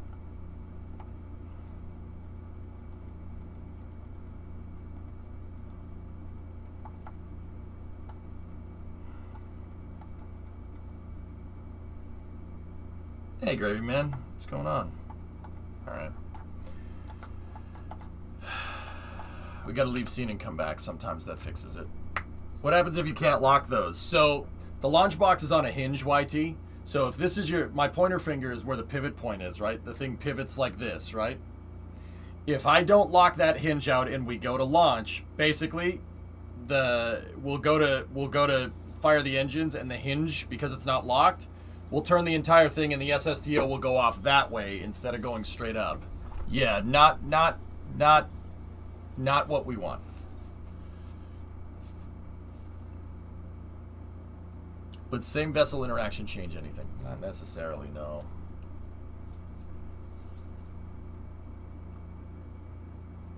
Hey, Gravy Man. What's going on? Alright. We gotta leave scene and come back. Sometimes that fixes it. What happens if you can't lock those? So, the launch box is on a hinge, YT. So if this is my pointer finger is where the pivot point is, right? The thing pivots like this, right? If I don't lock that hinge out and we go to launch, basically, we'll go to fire the engines, and the hinge, because it's not locked, we'll turn the entire thing and the SSTO will go off that way instead of going straight up. Yeah, not what we want. Would same vessel interaction change anything? Not necessarily, no.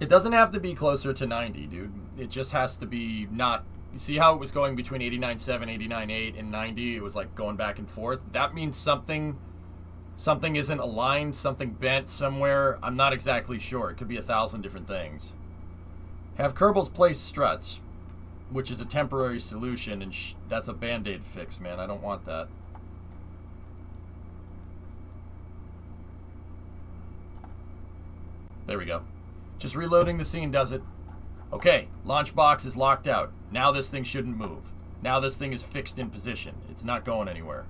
It doesn't have to be closer to 90, dude. It just has to be not... You see how it was going between 89.7, 89.8, and 90? It was like going back and forth. That means something isn't aligned, something bent somewhere. I'm not exactly sure. It could be 1,000 different things. Have Kerbals place struts, which is a temporary solution, and that's a band-aid fix, man. I don't want that. There we go. Just reloading the scene does it. Okay, launch box is locked out. Now this thing shouldn't move. Now this thing is fixed in position. It's not going anywhere.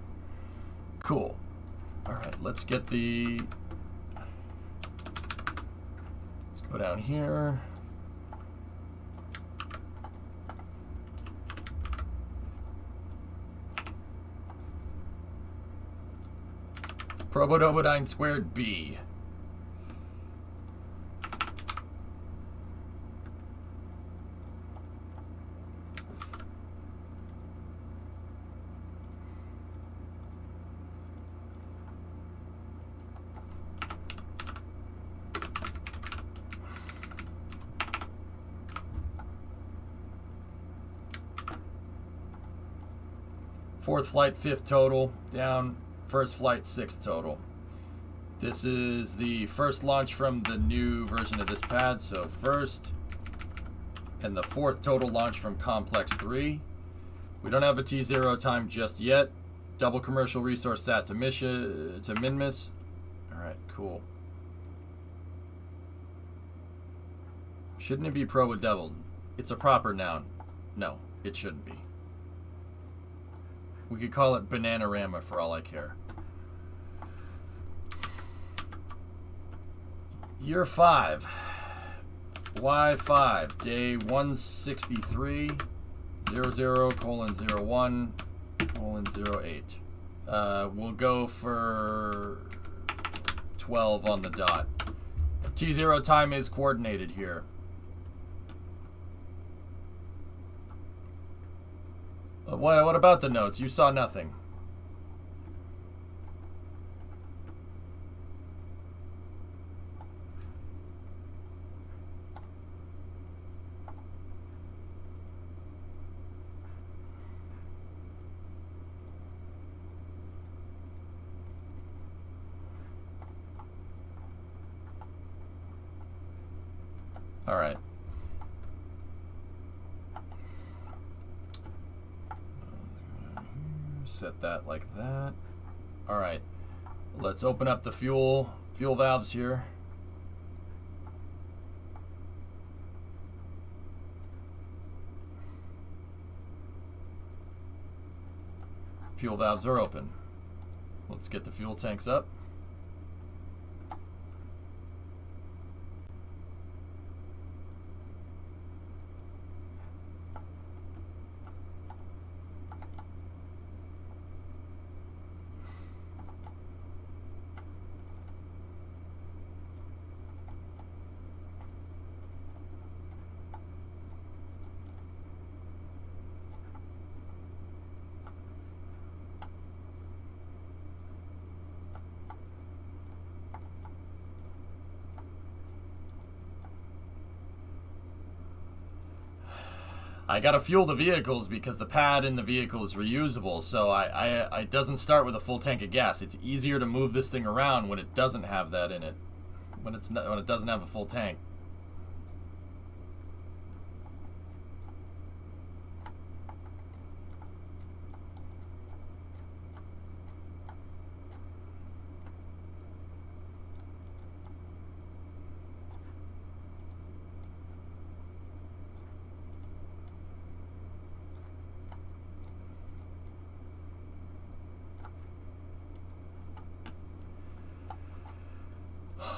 Cool. Alright, let's get the... Let's go down here. Probodobodyne squared B. Fourth flight, fifth total, down. First flight, sixth total. This is the first launch from the new version of this pad, so first, and the fourth total launch from Complex 3. We don't have a T0 time just yet. Double commercial resource sat to Minmus. Alright, cool. Shouldn't it be pro-doubled? It's a proper noun. No, it shouldn't be. We could call it Bananarama for all I care. Year 5. Y5. Day 163. 00:01:08. We'll go for 12 on the dot. T0 time is coordinated here. What about the notes? You saw nothing. Alright. Set that like that. Alright. Let's open up the fuel valves here. Fuel valves are open. Let's get the fuel tanks up. I gotta fuel the vehicles because the pad in the vehicle is reusable, so it doesn't start with a full tank of gas. It's easier to move this thing around when it doesn't have that in it, when it doesn't have a full tank.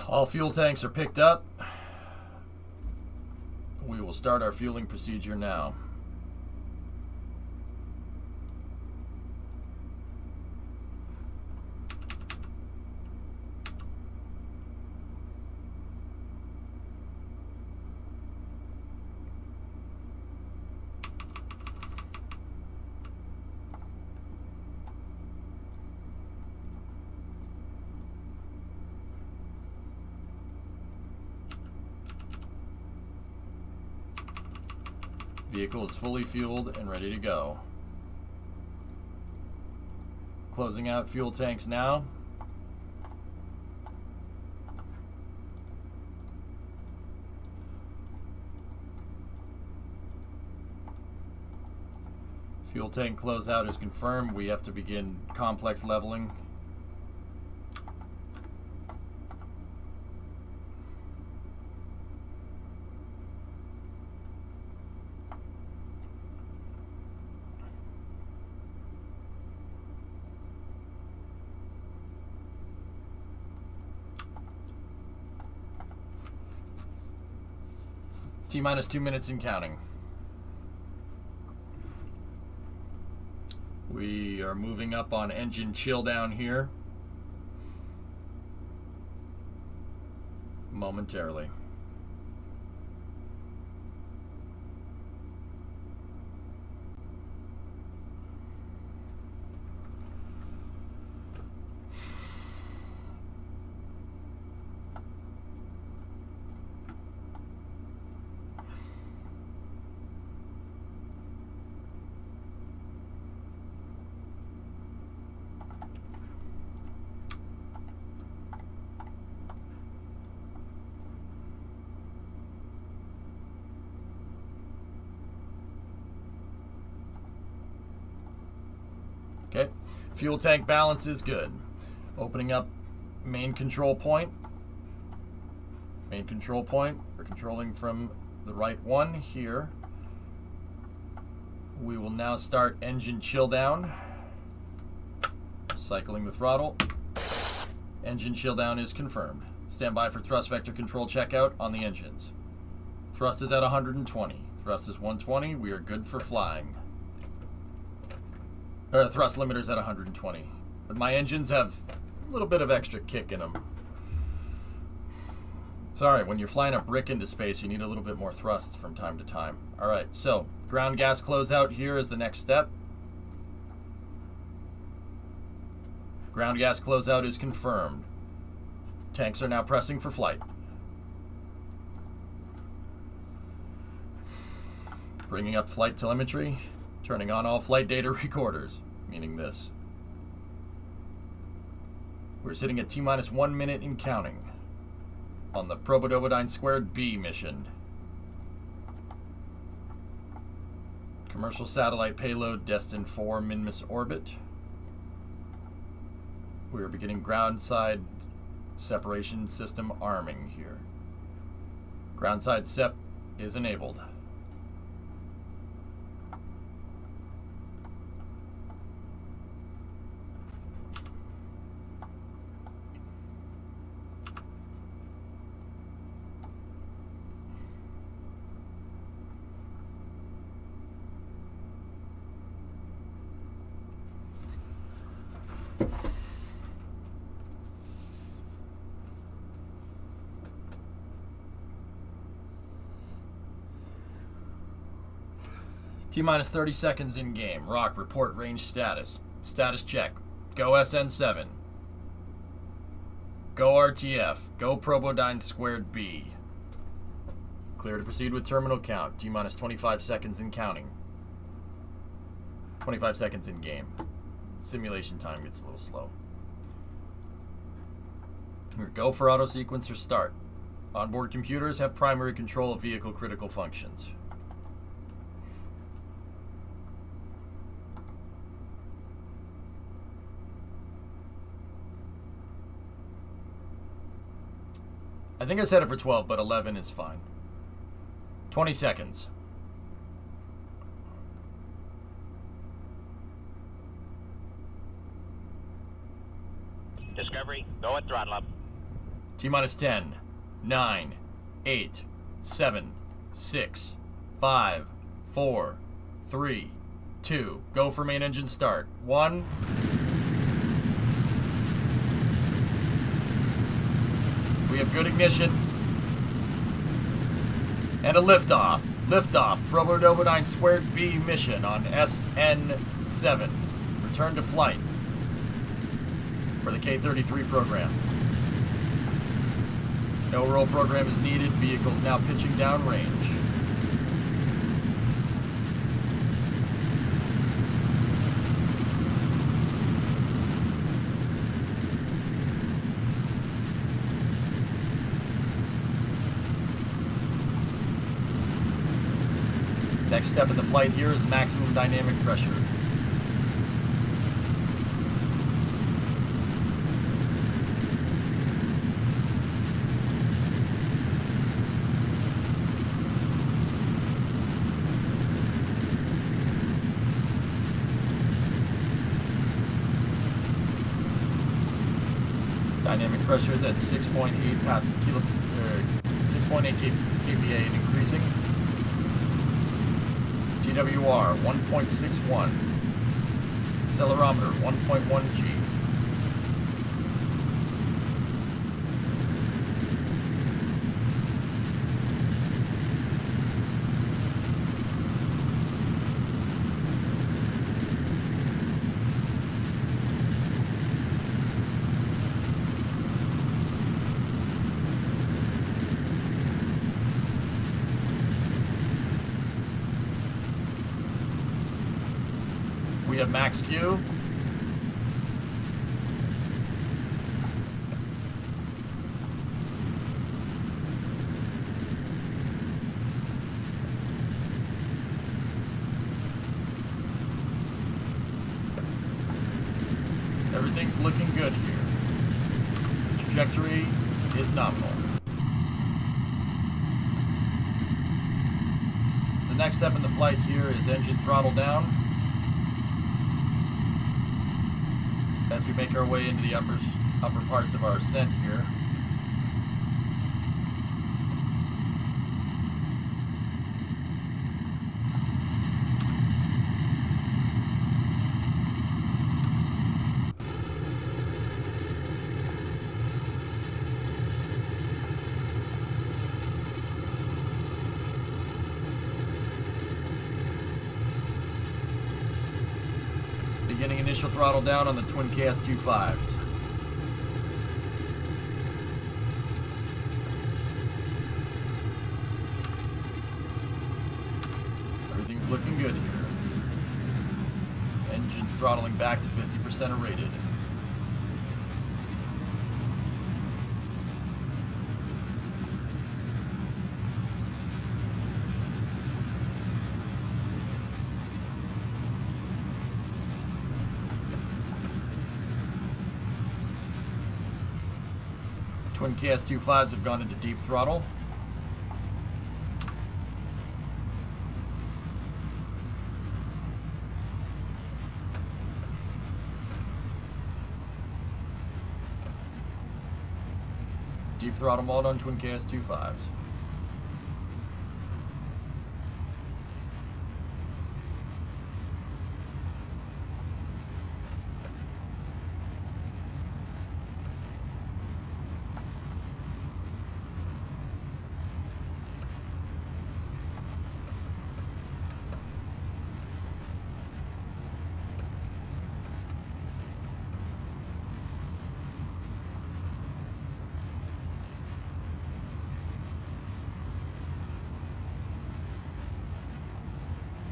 All fuel tanks are picked up. We will start our fueling procedure now. Vehicle is fully fueled and ready to go. Closing out fuel tanks now. Fuel tank closeout is confirmed. We have to begin complex leveling. T-minus 2 minutes and counting. We are moving up on engine chill down here momentarily. Okay, fuel tank balance is good. Opening up main control point. Main control point, we're controlling from the right one here. We will now start engine chill down. Cycling the throttle. Engine chill down is confirmed. Stand by for thrust vector control checkout on the engines. Thrust is at 120. Thrust is 120. We are good for flying. Thrust limiter's at 120. But my engines have a little bit of extra kick in them. Sorry, when you're flying a brick into space, you need a little bit more thrusts from time to time. Alright, so ground gas closeout here is the next step. Ground gas closeout is confirmed. Tanks are now pressing for flight. Bringing up flight telemetry. Turning on all flight data recorders, meaning this. We're sitting at T-minus 1 minute and counting on the Probodobodine Squared B mission. Commercial satellite payload destined for Minmus orbit. We are beginning ground-side separation system arming here. Ground-side SEP is enabled. T-minus 30 seconds in game. Rock, report range status. Status check. Go SN7. Go RTF. Go Probodyne squared B. Clear to proceed with terminal count. T-minus 25 seconds in counting. 25 seconds in game. Simulation time gets a little slow. Go for auto sequencer start. Onboard computers have primary control of vehicle critical functions. I think I set it for 12, but 11 is fine. 20 seconds. Discovery, go at throttle up. T-minus 10, 9, 8, 7, 6, 5, 4, 3, 2. Go for main engine start. 1. We have good ignition. And a liftoff. Liftoff. Probodyne squared B mission on SN7. Return to flight for the K-33 program. No roll program is needed. Vehicles now pitching down range. Next step in the flight here is maximum dynamic pressure. Dynamic pressure is at 6.8 kPa and increasing. TWR 1.61. Accelerometer 1.1 G. We have max Q. Everything's looking good here. Trajectory is nominal. The next step in the flight here is engine throttle down. As we make our way into the upper parts of our ascent here. Beginning initial throttle down on the twin KS-25s. Everything's looking good here. Engine throttling back to 50% rated. Twin KS25s have gone into deep throttle. Deep throttle mode on Twin KS25s.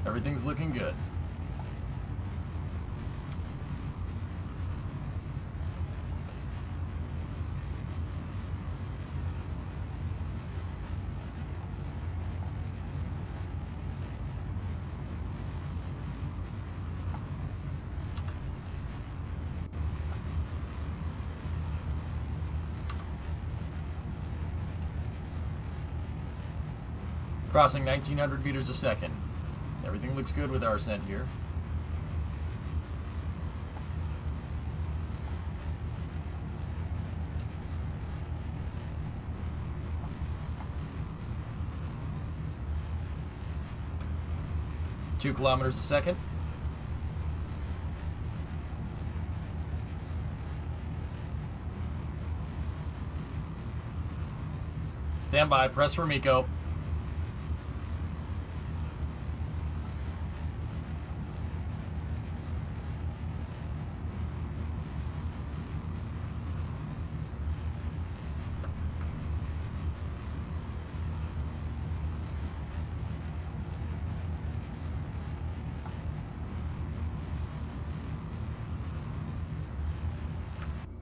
Everything's looking good. Crossing 1900 meters a second. Everything looks good with our ascent here. Two kilometers a second. Stand by, press for Miko.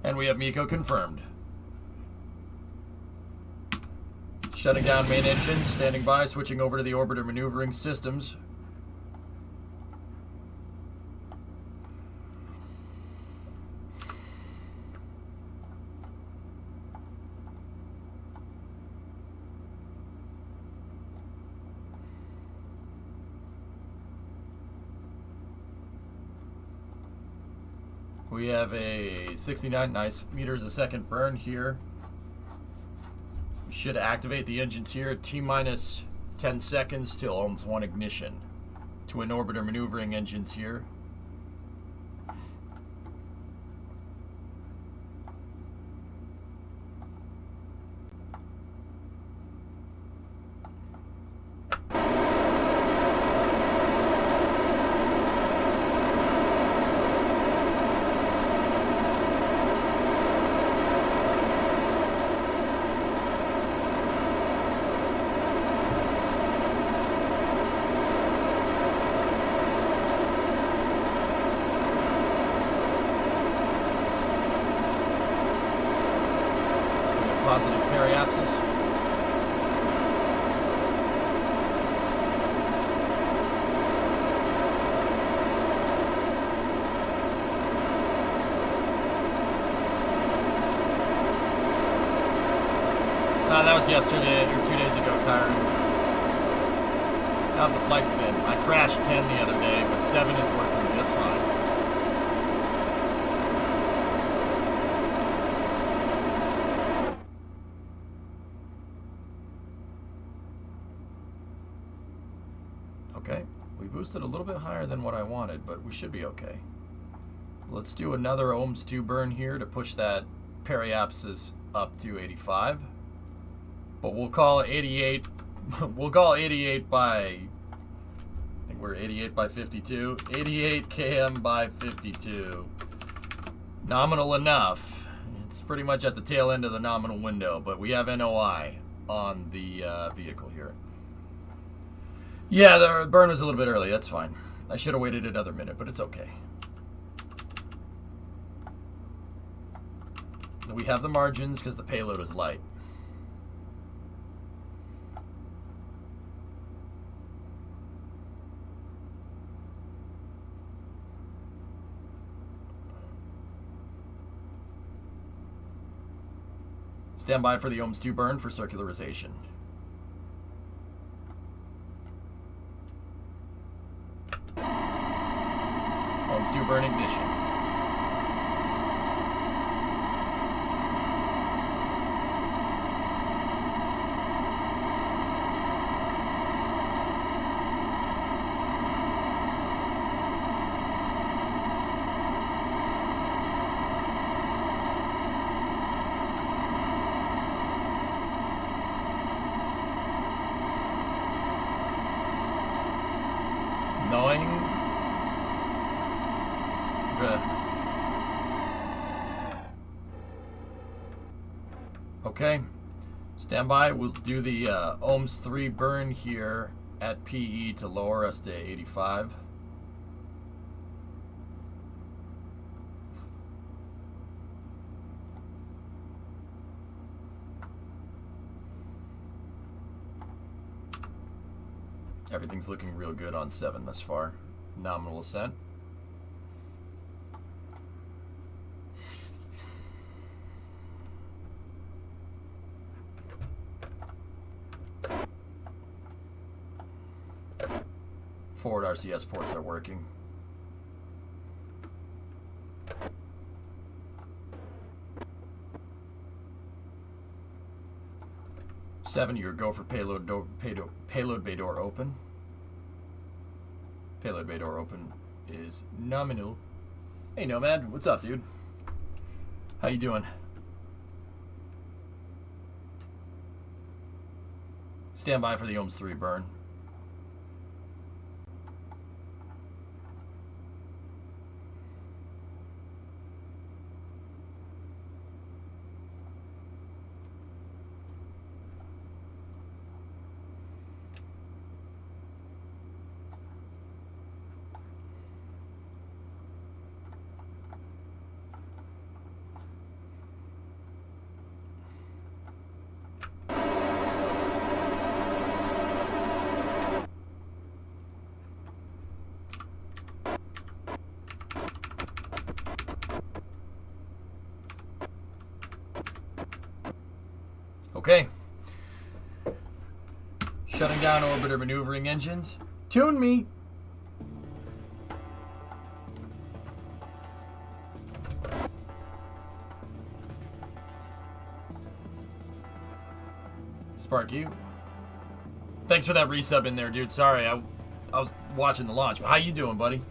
And we have Miko confirmed. Shutting down main engine, standing by, switching over to the orbiter maneuvering systems. We have a 69 nice meters a second burn here. We should activate the engines here at T-minus 10 seconds till almost 1 ignition. Twin orbiter maneuvering engines here. Positive periapsis. That was yesterday, or 2 days ago, Kyron. How have the flights been? I crashed 10 the other day, but 7 is working just fine. Okay, we boosted a little bit higher than what I wanted, but we should be okay. Let's do another ohms 2 burn here to push that periapsis up to 85. But we'll call 88. We'll call 88 by. I think we're 88 by 52. 88 km by 52. Nominal enough. It's pretty much at the tail end of the nominal window, but we have NOI on the vehicle here. Yeah, the burn was a little bit early. That's fine. I should have waited another minute, but it's okay. We have the margins because the payload is light. Stand by for the ohms 2 burn for circularization. Ohms 2 burn ignition. Okay, stand by. We'll do the ohms 3 burn here at PE to lower us to 85. Everything's looking real good on 7 thus far. Nominal ascent. Forward RCS ports are working. Seven, your go for payload bay door open. Payload bay door open is nominal. Hey Nomad, what's up, dude? How you doing? Stand by for the ohms 3 burn. Okay. Shutting down orbiter maneuvering engines. Tune me. Spark you. Thanks for that resub in there, dude. Sorry, I was watching the launch. But how you doing, buddy?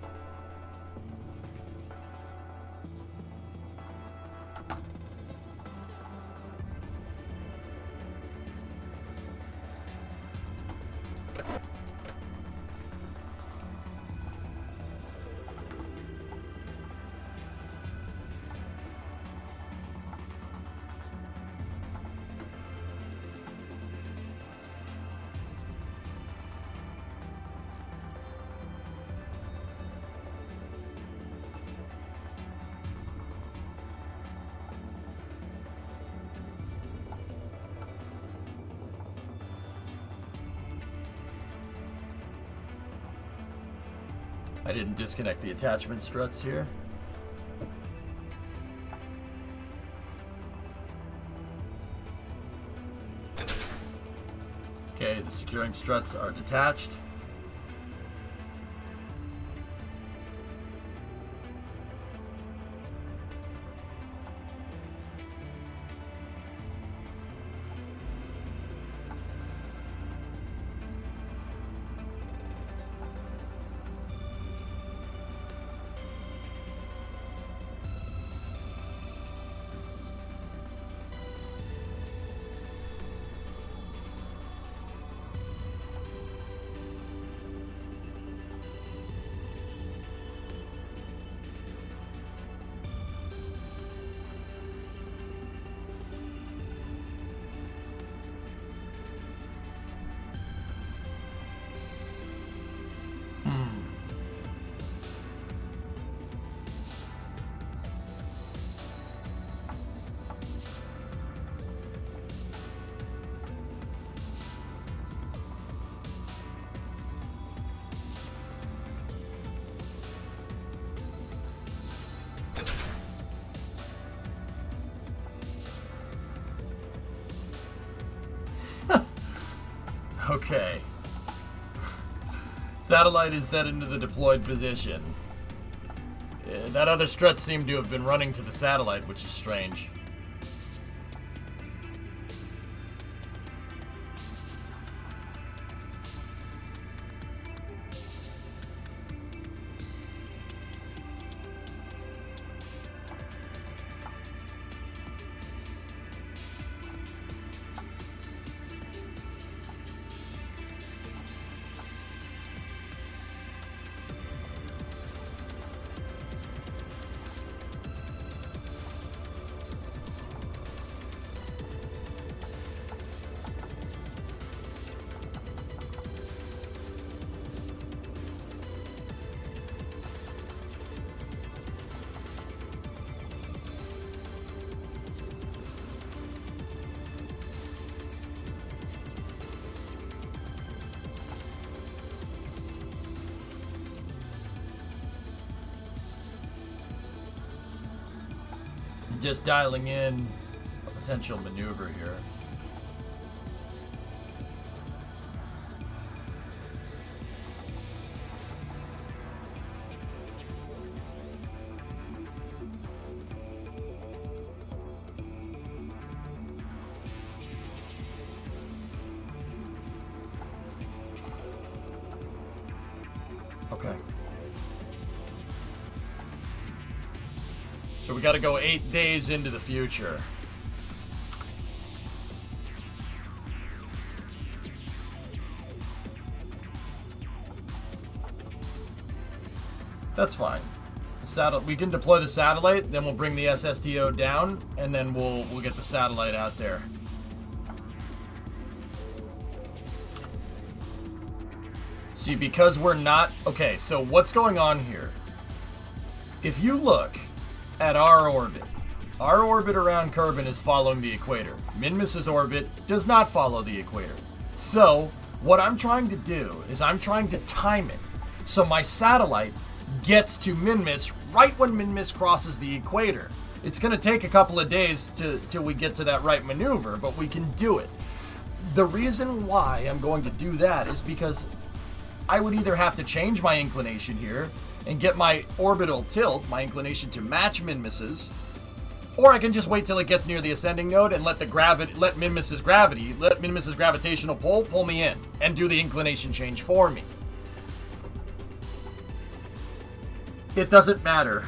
I didn't disconnect the attachment struts here. Okay, the securing struts are detached. Okay. Satellite is set into the deployed position. That other strut seemed to have been running to the satellite, which is strange. Just dialing in a potential maneuver here. Okay. So we got to go 8 days into the future. That's fine. We can deploy the satellite, then we'll bring the SSTO down, and then we'll get the satellite out there. See, because we're not... Okay, so what's going on here? If you look at our orbit around Kerbin is following the equator. Minmus's orbit does not follow the equator. So, what I'm trying to do is I'm trying to time it so my satellite gets to Minmus right when Minmus crosses the equator. It's going to take a couple of days till we get to that right maneuver, but we can do it. The reason why I'm going to do that is because I would either have to change my inclination here and get my orbital tilt, my inclination to match Minmus's, or I can just wait till it gets near the ascending node and let Minmus's gravitational pull me in and do the inclination change for me. It doesn't matter.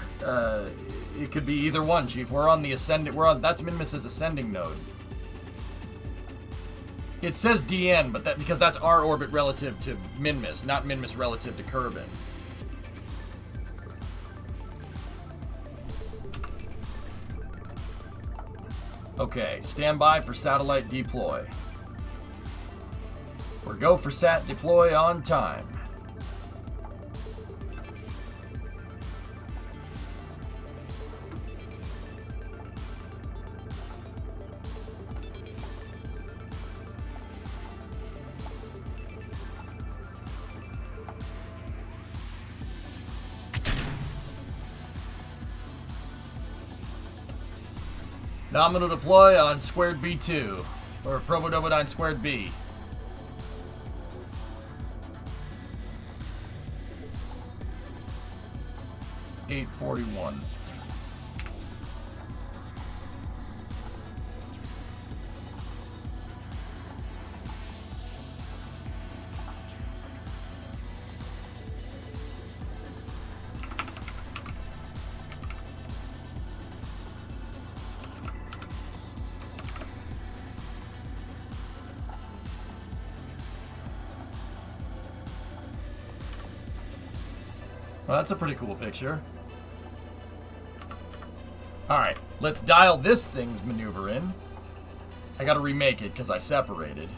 It could be either one, Chief. That's Minmus's ascending node. It says DN, but because that's our orbit relative to Minmus, not Minmus relative to Kerbin. Okay, stand by for satellite deploy. We're go for sat deploy on time. Nominal deploy on squared B2, or Provodobodyne squared B. $841. Well, that's a pretty cool picture. Alright, let's dial this thing's maneuver in. I gotta remake it because I separated.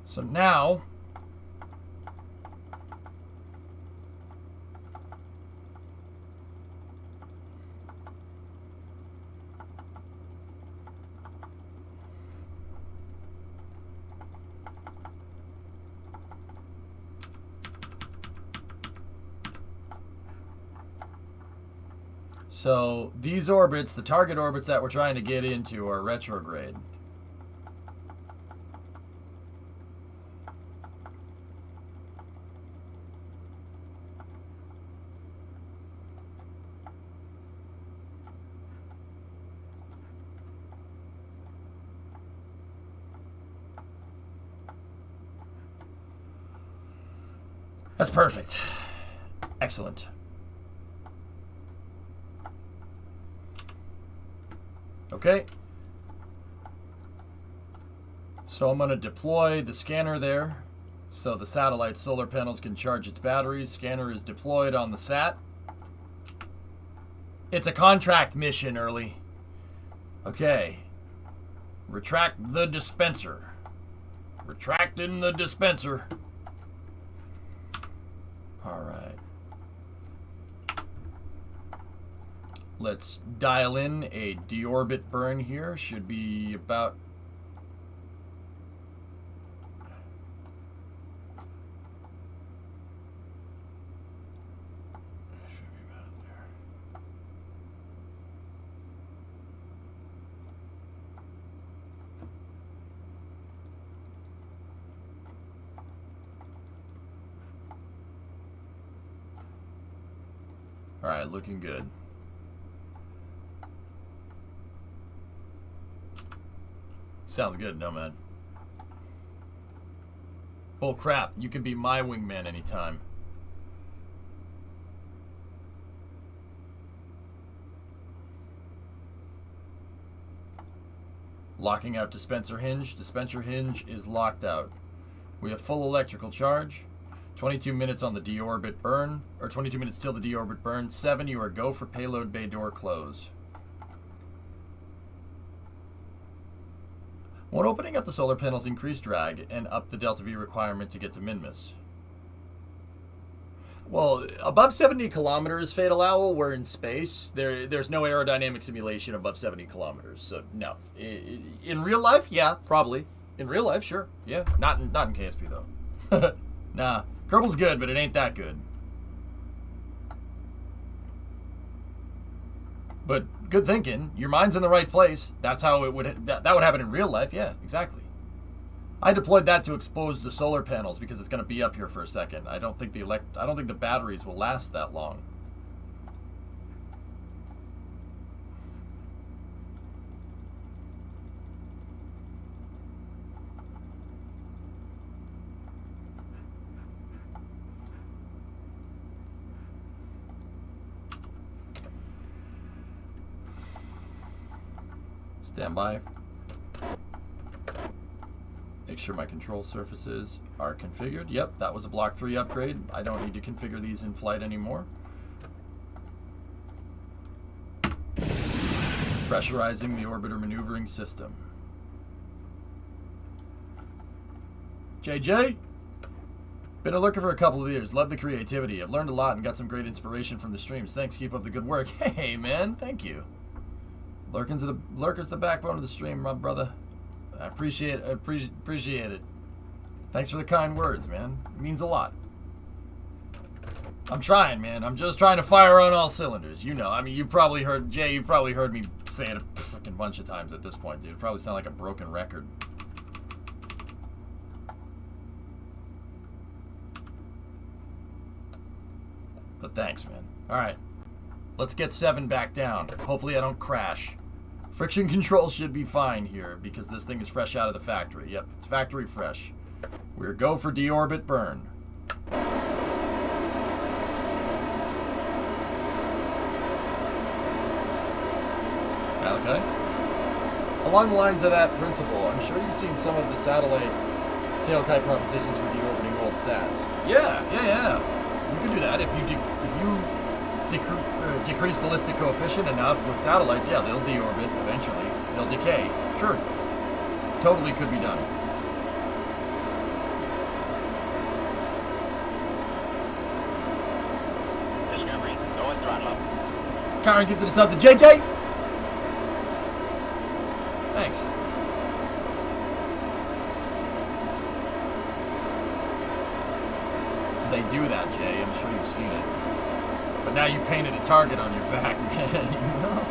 So now, So these orbits, the target orbits that we're trying to get into, are retrograde. That's perfect. Excellent. Okay. So I'm going to deploy the scanner there so the satellite solar panels can charge its batteries. Scanner is deployed on the sat. It's a contract mission, Early. Okay. Retract the dispenser. Retracting the dispenser. All right. Let's dial in a deorbit burn here. Should be about... All right, looking good. Sounds good, Nomad. Bull crap, you can be my wingman anytime. Locking out dispenser hinge. Dispenser hinge is locked out. We have full electrical charge. 22 minutes on the deorbit burn, or 22 minutes till the deorbit burn. 7, you are go for payload bay door close. When opening up the solar panels, increase drag and up the delta V requirement to get to Minmus. Well, above 70 kilometers, Fatal Owl, we're in space. There's no aerodynamic simulation above 70 kilometers, so no. In real life, yeah, probably. In real life, sure, yeah. Not in KSP though. Nah, Kerbal's good, but it ain't that good. But good thinking. Your mind's in the right place. That's how it would that would happen in real life. Yeah, exactly. I deployed that to expose the solar panels because it's going to be up here for a second. I don't think the batteries will last that long. Stand by. Make sure my control surfaces are configured. Yep, that was a Block 3 upgrade. I don't need to configure these in flight anymore. Pressurizing the orbiter maneuvering system. JJ? Been a lurker for a couple of years. Love the creativity. I've learned a lot and got some great inspiration from the streams. Thanks, keep up the good work. Hey, man, thank you. Lurker's the backbone of the stream, my brother. I appreciate it. Thanks for the kind words, man. It means a lot. I'm trying, man. I'm just trying to fire on all cylinders. You know, I mean, you've probably heard me say it a freaking bunch of times at this point, dude. It probably sound like a broken record. But thanks, man. All right. Let's get 7 back down. Hopefully I don't crash. Friction control should be fine here because this thing is fresh out of the factory. Yep, it's factory fresh. We're go for deorbit burn. Malachi? Along the lines of that principle, I'm sure you've seen some of the satellite tail kite propositions for deorbiting old sats. Yeah. You can do that if you decrease ballistic coefficient enough with satellites. Yeah, they'll deorbit eventually. They'll decay. Sure. Totally could be done. Discovery, go and throttle up. Karen, give this up to JJ. Thanks. They do that, Jay. I'm sure you've seen it. But now you painted a target on your back, man. You know?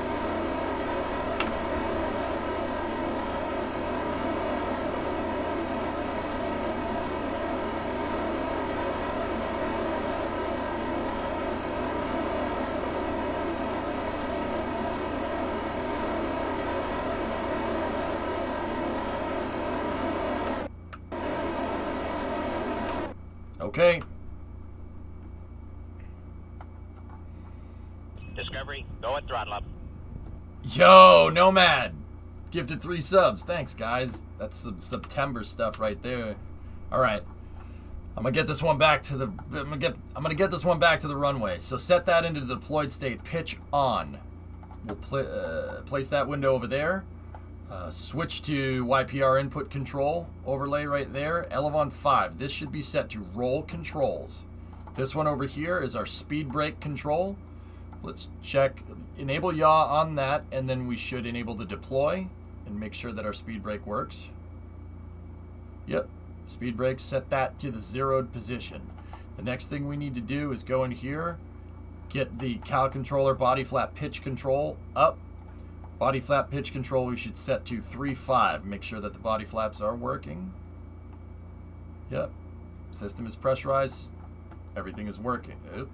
Okay. Discovery, go at throttle up. Yo, Nomad. Gifted 3 subs. Thanks, guys. That's some September stuff right there. All right. I'm gonna get this one back to the. I'm gonna get this one back to the runway. So set that into the deployed state. Pitch on. We'll place that window over there. Switch to YPR input control overlay right there. Elevon 5. This should be set to roll controls. This one over here is our speed brake control. Let's check. Enable yaw on that, and then we should enable the deploy and make sure that our speed brake works. Yep. Speed brake, set that to the zeroed position. The next thing we need to do is go in here, get the cow controller body flap pitch control up. Body flap pitch control we should set to 3.5. Make sure that the body flaps are working. Yep. System is pressurized. Everything is working. Oop.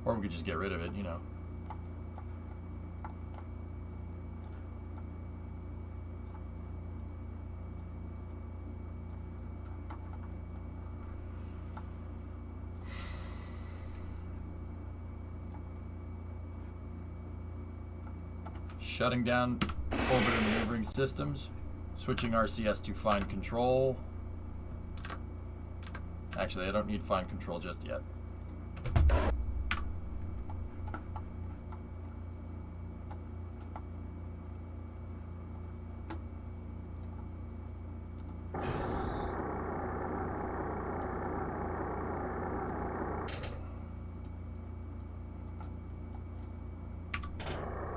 Or we could just get rid of it, you know. Shutting down orbiter maneuvering systems. Switching RCS to fine control. Actually, I don't need fine control just yet.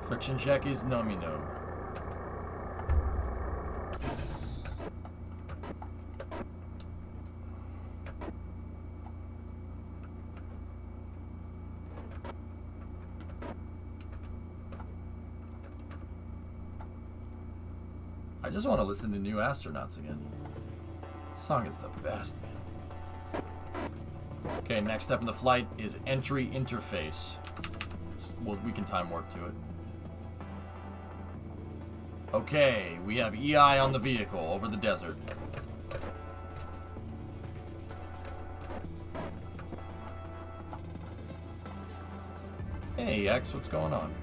Friction check is nomino. I just want to listen to New Astronauts again. This song is the best, man. Okay, next step in the flight is entry interface. Well, we can time warp to it. Okay, we have EI on the vehicle over the desert. Hey, X, what's going on?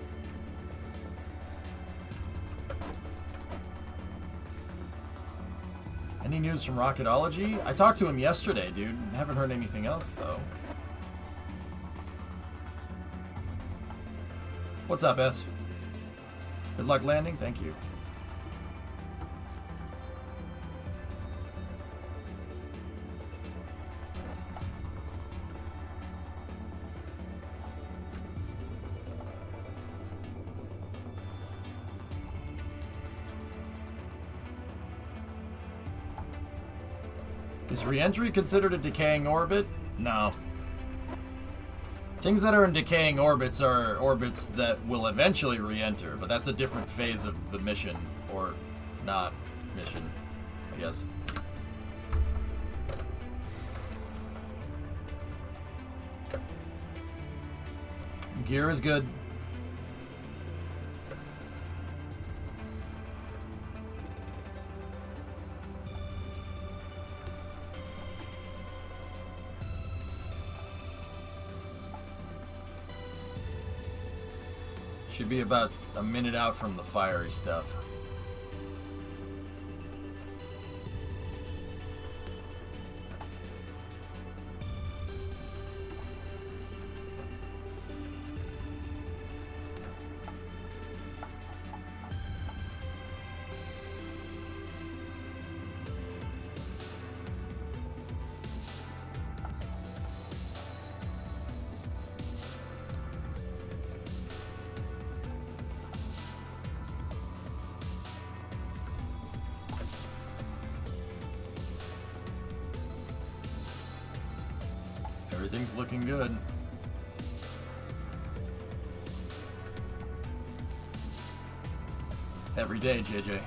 Any news from Rocketology? I talked to him yesterday, dude. Haven't heard anything else, though. What's up, S? Good luck landing. Thank you. Is re-entry considered a decaying orbit? No. Things that are in decaying orbits are orbits that will eventually re-enter, but that's a different phase of the mission, or not mission, I guess. Gear is good. Should be about a minute out from the fiery stuff. Everything's looking good. Every day, JJ.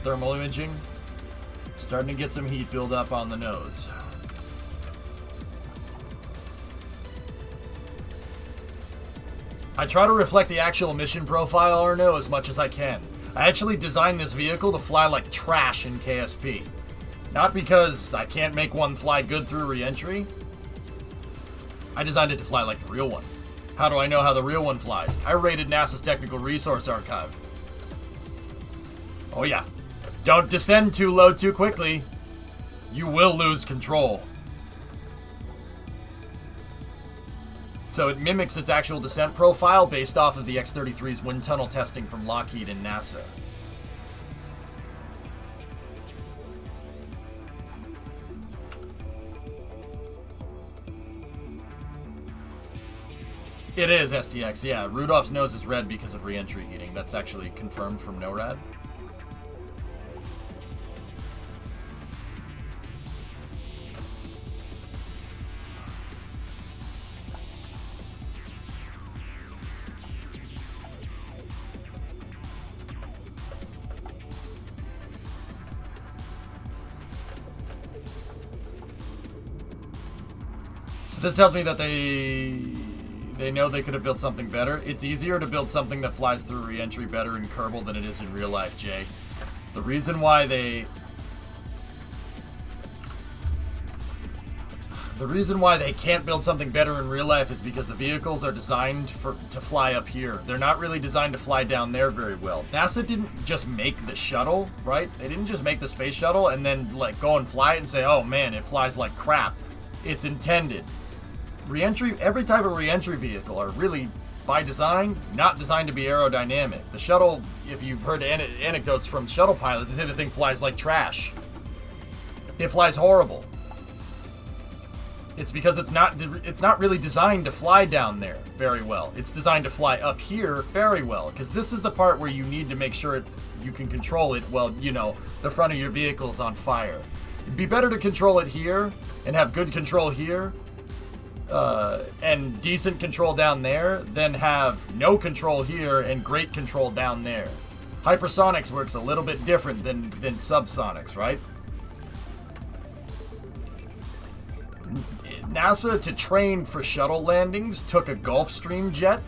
Thermal imaging. Starting to get some heat build up on the nose. I try to reflect the actual mission profile, Arno, as much as I can. I actually designed this vehicle to fly like trash in KSP. Not because I can't make one fly good through re-entry. I designed it to fly like the real one. How do I know how the real one flies? I raided NASA's Technical Resource Archive. Oh yeah. Don't descend too low too quickly. You will lose control. So it mimics its actual descent profile based off of the X-33's wind tunnel testing from Lockheed and NASA. It is STX, yeah. Rudolph's nose is red because of re-entry heating. That's actually confirmed from NORAD. This tells me that they know they could have built something better. It's easier to build something that flies through re-entry better in Kerbal than it is in real life, Jay. The reason why they can't build something better in real life is because the vehicles are designed to fly up here. They're not really designed to fly down there very well. NASA didn't just make the shuttle, right? They didn't just make the space shuttle and then like go and fly it and say, oh man, it flies like crap. It's intended. Re-entry, every type of re-entry vehicle are really, by design, not designed to be aerodynamic. The shuttle, if you've heard anecdotes from shuttle pilots, they say the thing flies like trash. It flies horrible. It's because it's not really designed to fly down there very well. It's designed to fly up here very well, because this is the part where you need to make sure you can control it while, you know, the front of your vehicle's on fire. It'd be better to control it here and have good control here, and decent control down there, than have no control here and great control down there. Hypersonics works a little bit different than subsonics, right? NASA, to train for shuttle landings, took a Gulfstream jet,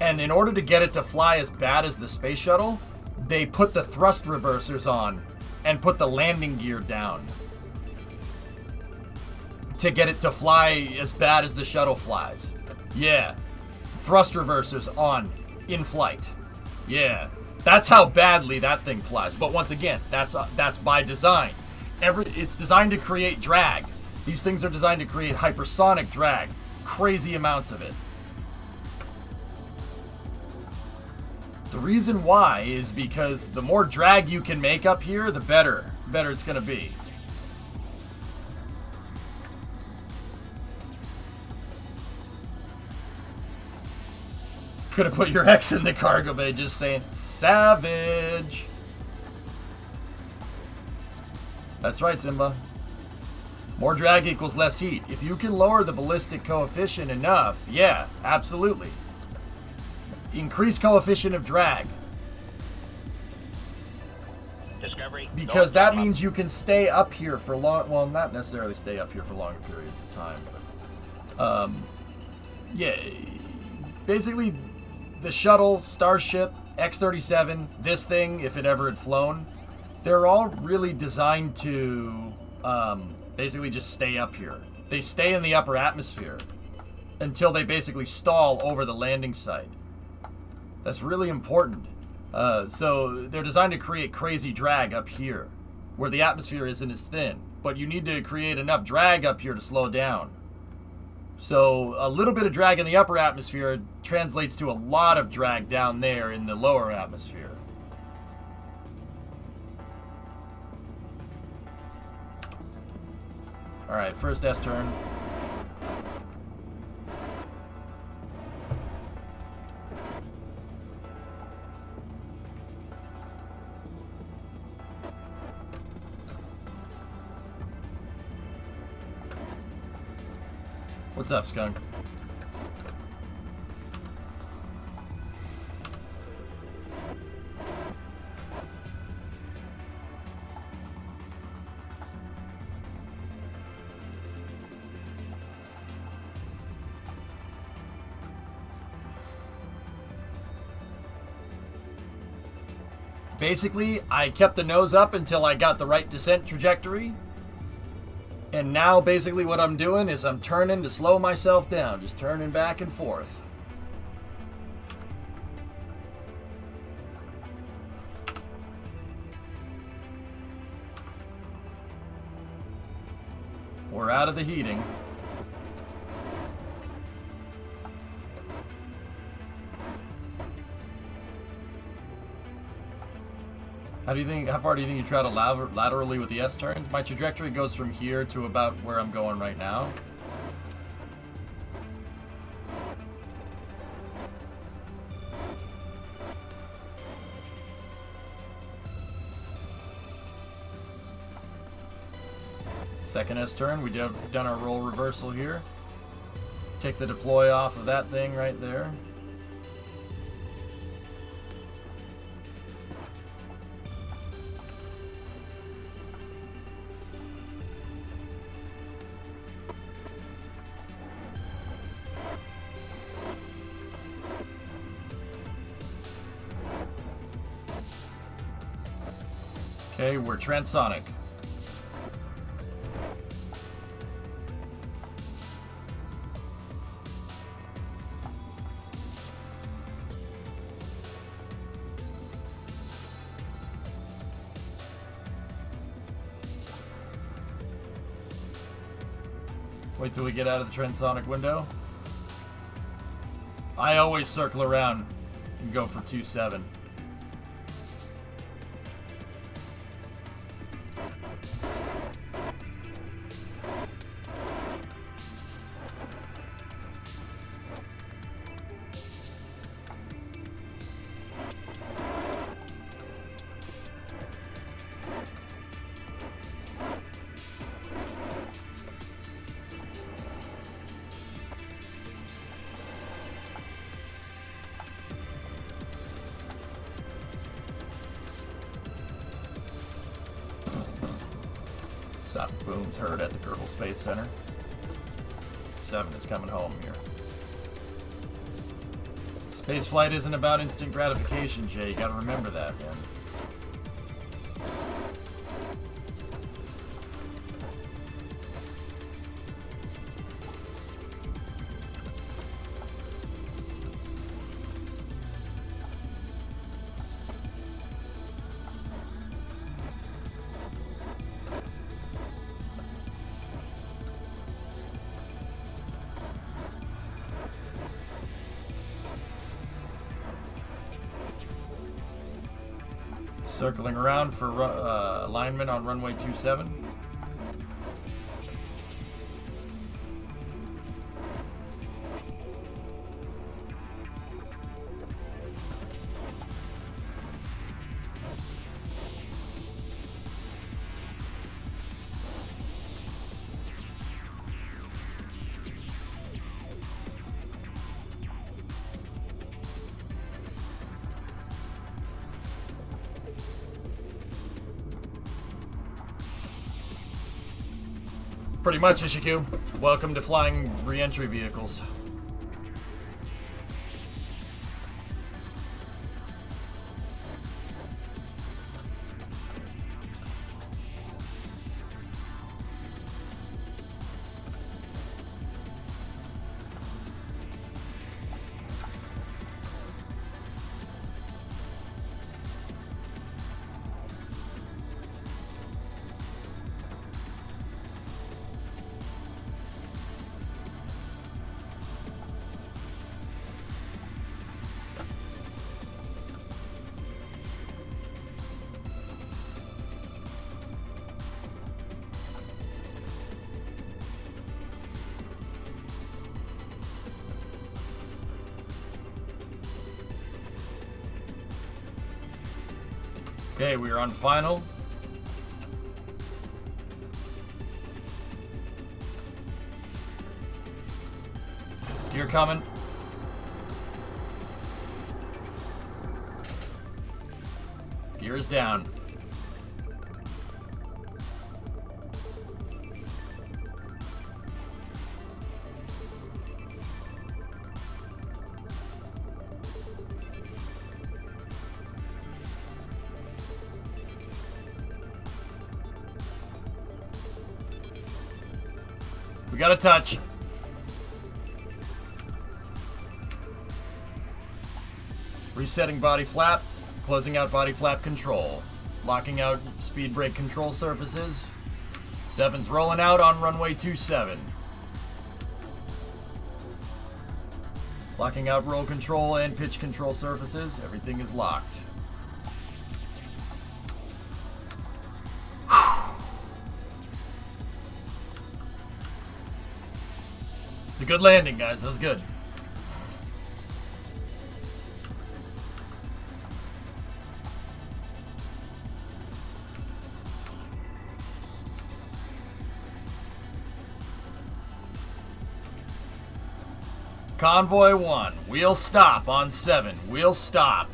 and in order to get it to fly as bad as the space shuttle, they put the thrust reversers on and put the landing gear down to get it to fly as bad as the shuttle flies. Yeah. Thrust reversers on in flight. Yeah. That's how badly that thing flies. But once again, that's by design. It's designed to create drag. These things are designed to create hypersonic drag. Crazy amounts of it. The reason why is because the more drag you can make up here, the better it's going to be. Could have put your ex in the cargo bay, just saying, savage. That's right, Simba. More drag equals less heat. If you can lower the ballistic coefficient enough, yeah, absolutely. Increase coefficient of drag. Discovery. Because that means you can stay up here for long. Well, not necessarily stay up here for longer periods of time, but yeah. Basically, the shuttle, Starship, X-37, this thing, if it ever had flown, they're all really designed to basically just stay up here. They stay in the upper atmosphere until they basically stall over the landing site. That's really important. So they're designed to create crazy drag up here, where the atmosphere isn't as thin. But you need to create enough drag up here to slow down. So a little bit of drag in the upper atmosphere translates to a lot of drag down there in the lower atmosphere. Alright, first S turn. What's up, Skunk? Basically, I kept the nose up until I got the right descent trajectory. And now basically what I'm doing is I'm turning to slow myself down. Just turning back and forth. We're out of the heating. How far do you think you travel laterally with the S turns? My trajectory goes from here to about where I'm going right now. Second S turn, we've done our roll reversal here. Take the deploy off of that thing right there. Okay, we're transonic. Wait till we get out of the transonic window. I always circle around and go for 2-7. Boom's heard at the Kerbal Space Center. 7 is coming home here. Spaceflight isn't about instant gratification, Jay. You gotta remember that, man. Circling around for alignment on runway 27. Pretty much, Ishiku. Welcome to flying re-entry vehicles. Okay, we are on final. Gear coming. Gear is down. We got a touch. Resetting body flap, closing out body flap control, locking out speed brake control surfaces. 7's rolling out on runway 27. Locking out roll control and pitch control surfaces. Everything is locked. It's a good landing, guys. That was good. Convoy 1, wheel stop on 7. Wheel stop.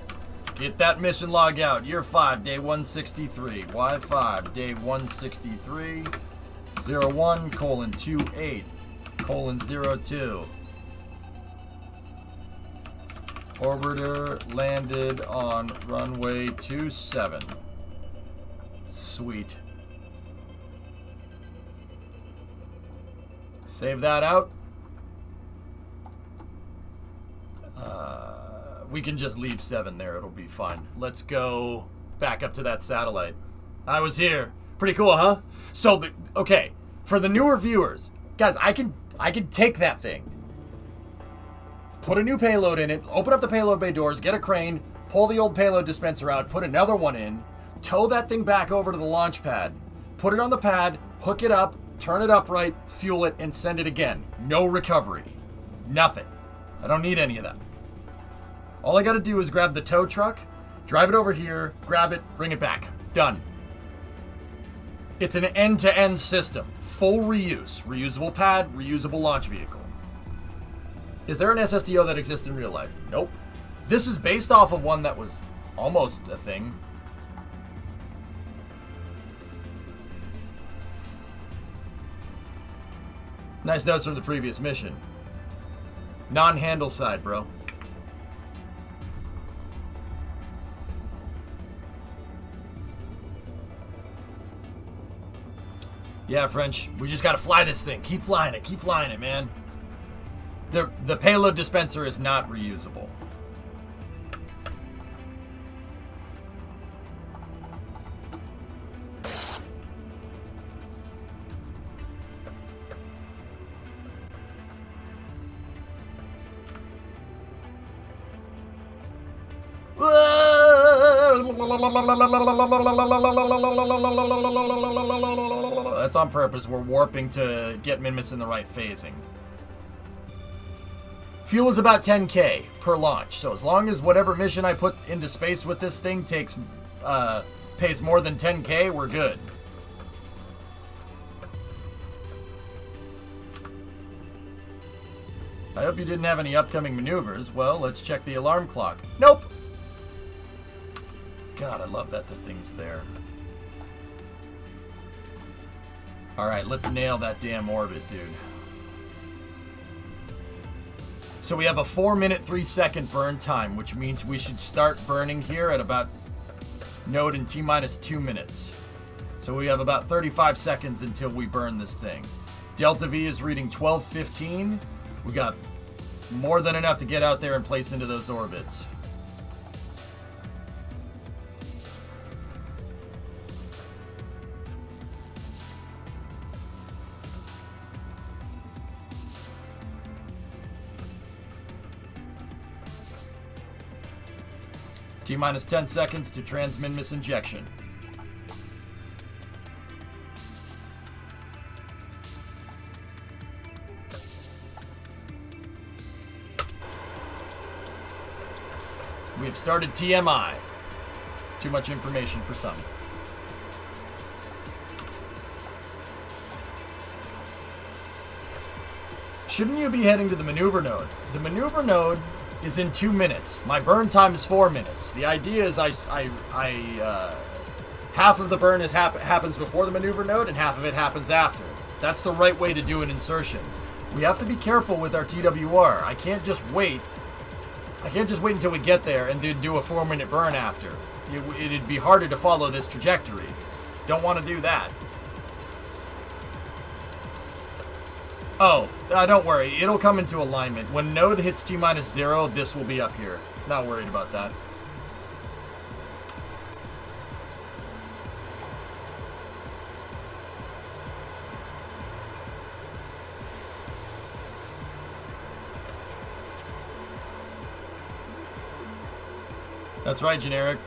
Get that mission log out. Year 5, day 163. Y5, day 163. 01:28:02. Orbiter landed on runway 27. Sweet. Save that out. We can just leave 7 there. It'll be fine. Let's go back up to that satellite. I was here. Pretty cool, huh? So, okay. For the newer viewers, guys, I can take that thing, put a new payload in it, open up the payload bay doors, get a crane, pull the old payload dispenser out, put another one in, tow that thing back over to the launch pad, put it on the pad, hook it up, turn it upright, fuel it, and send it again. No recovery. Nothing. I don't need any of that. All I gotta do is grab the tow truck, drive it over here, grab it, bring it back. Done. It's an end-to-end system. Full reuse. Reusable pad, reusable launch vehicle. Is there an SSDO that exists in real life? Nope. This is based off of one that was almost a thing. Nice notes from the previous mission. Non-handle side, bro. Yeah, French. We just gotta fly this thing. Keep flying it. Keep flying it, man. The payload dispenser is not reusable. That's on purpose. We're warping to get Minmus in the right phasing. Fuel is about 10K per launch, so as long as whatever mission I put into space with this thing pays more than 10K, we're good. I hope you didn't have any upcoming maneuvers. Well, let's check the alarm clock. Nope. God, I love that the thing's there. Alright, let's nail that damn orbit, dude. So we have a 4-minute, 3-second burn time, which means we should start burning here at about node in T-minus 2 minutes. So we have about 35 seconds until we burn this thing. Delta V is reading 12:15. We got more than enough to get out there and place into those orbits. T-minus 10 seconds to transminmus injection. We have started TMI. Too much information for some. Shouldn't you be heading to the maneuver node? The maneuver node is in 2 minutes. My burn time is 4 minutes. The idea is half of the burn happens before the maneuver node and half of it happens after. That's the right way to do an insertion. We have to be careful with our TWR. I can't just wait until we get there and then do a 4-minute burn after. It'd be harder to follow this trajectory. Don't want to do that. Oh, don't worry. It'll come into alignment. When node hits T-0, this will be up here. Not worried about that. That's right, Generic.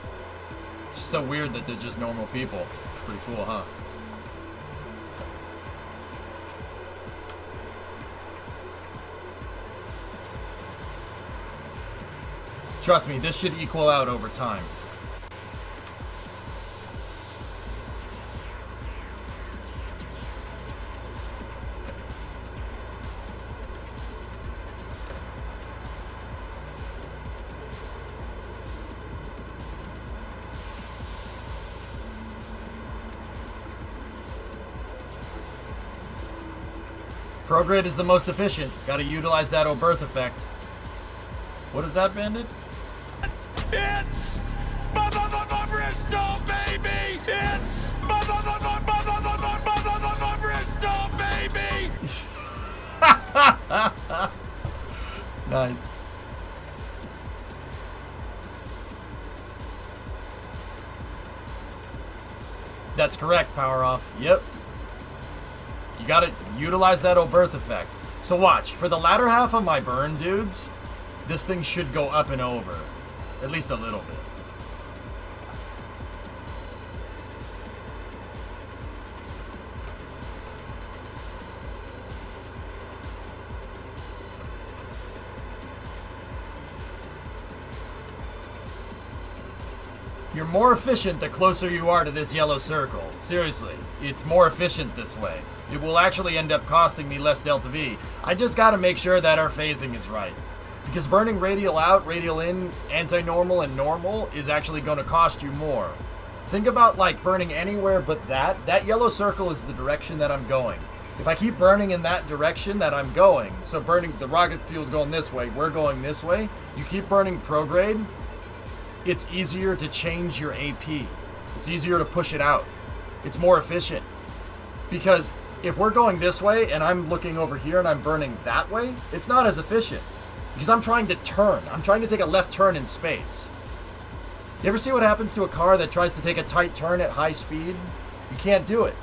It's so weird that they're just normal people. It's pretty cool, huh? Trust me, this should equal out over time. Prograde is the most efficient. Gotta utilize that Oberth effect. What is that, Bandit? It's Bristol, baby! It's Bristol, baby! Nice. That's correct, Power Off. Yep. You gotta utilize that Oberth effect. So watch, for the latter half of my burn, dudes, this thing should go up and over. At least a little bit. You're more efficient the closer you are to this yellow circle. Seriously, it's more efficient this way. It will actually end up costing me less delta V. I just gotta make sure that our phasing is right. Because burning radial out, radial in, anti-normal, and normal is actually going to cost you more. Think about like burning anywhere but that. That yellow circle is the direction that I'm going. If I keep burning in that direction that I'm going, so burning, the rocket fuel's going this way, we're going this way, you keep burning prograde, it's easier to change your AP. It's easier to push it out. It's more efficient. Because if we're going this way and I'm looking over here and I'm burning that way, it's not as efficient. Because I'm trying to turn. I'm trying to take a left turn in space. You ever see what happens to a car that tries to take a tight turn at high speed? You can't do it.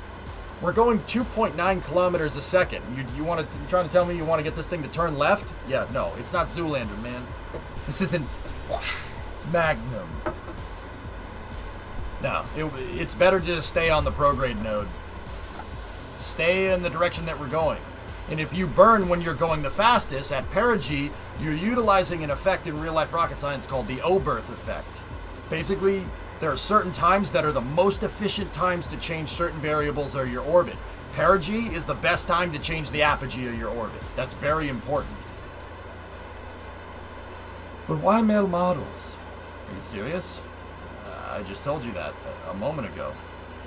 We're going 2.9 kilometers a second. You're trying to tell me you want to get this thing to turn left? Yeah, no, it's not Zoolander, man. This isn't Magnum. No, it's better to just stay on the prograde node. Stay in the direction that we're going. And if you burn when you're going the fastest at perigee, you're utilizing an effect in real-life rocket science called the Oberth effect. Basically, there are certain times that are the most efficient times to change certain variables of your orbit. Perigee is the best time to change the apogee of your orbit. That's very important. But why male models? Are you serious? I just told you that a moment ago.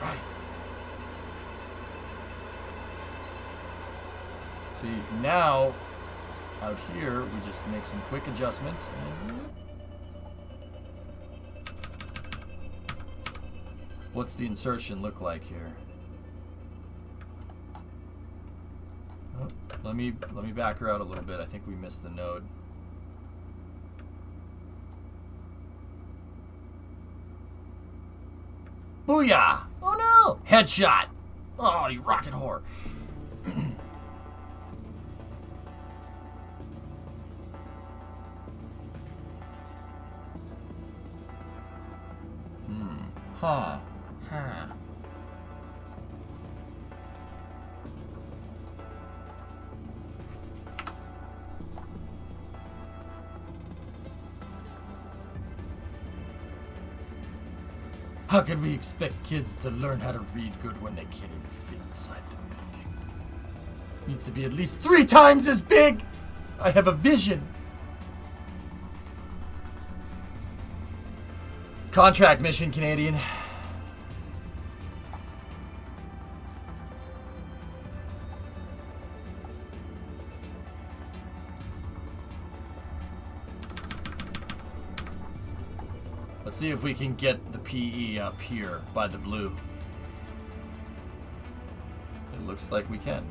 Right. See, now, out here, we just make some quick adjustments. What's the insertion look like here? Oh, let me back her out a little bit. I think we missed the node. Booyah! Oh no! Headshot! Oh, you rocket whore. Huh. Huh. How can we expect kids to learn how to read good when they can't even fit inside the building? Needs to be at least 3 times as big! I have a vision. Contract mission, Canadian. Let's see if we can get the PE up here by the blue. It looks like we can.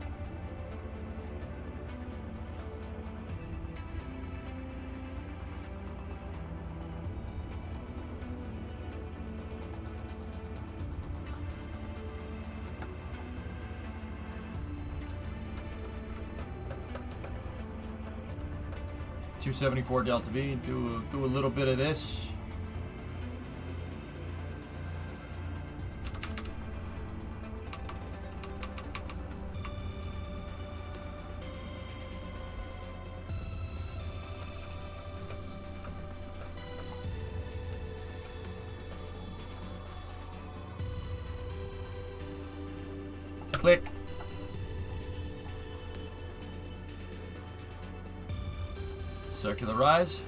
.274 Delta V. Do a little bit of this. Click. Circular rise.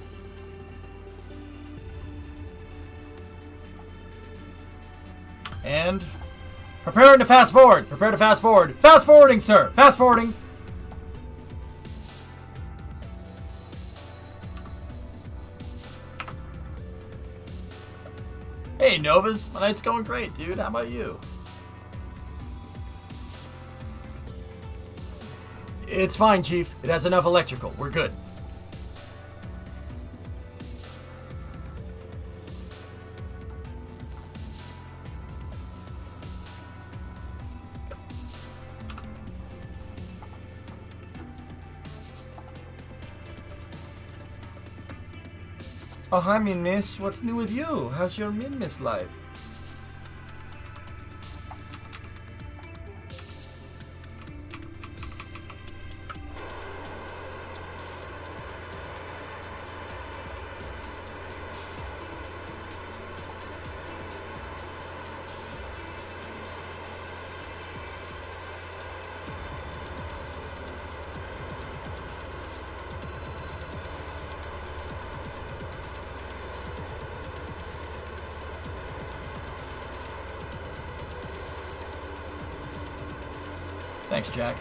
And preparing to fast forward. Prepare to fast forward. Fast forwarding, sir. Fast forwarding. Hey, Novas. My night's going great, dude. How about you? It's fine, Chief. It has enough electrical. We're good. Oh, hi, Min Miss. What's new with you? How's your Min Miss life? Thanks, Jack.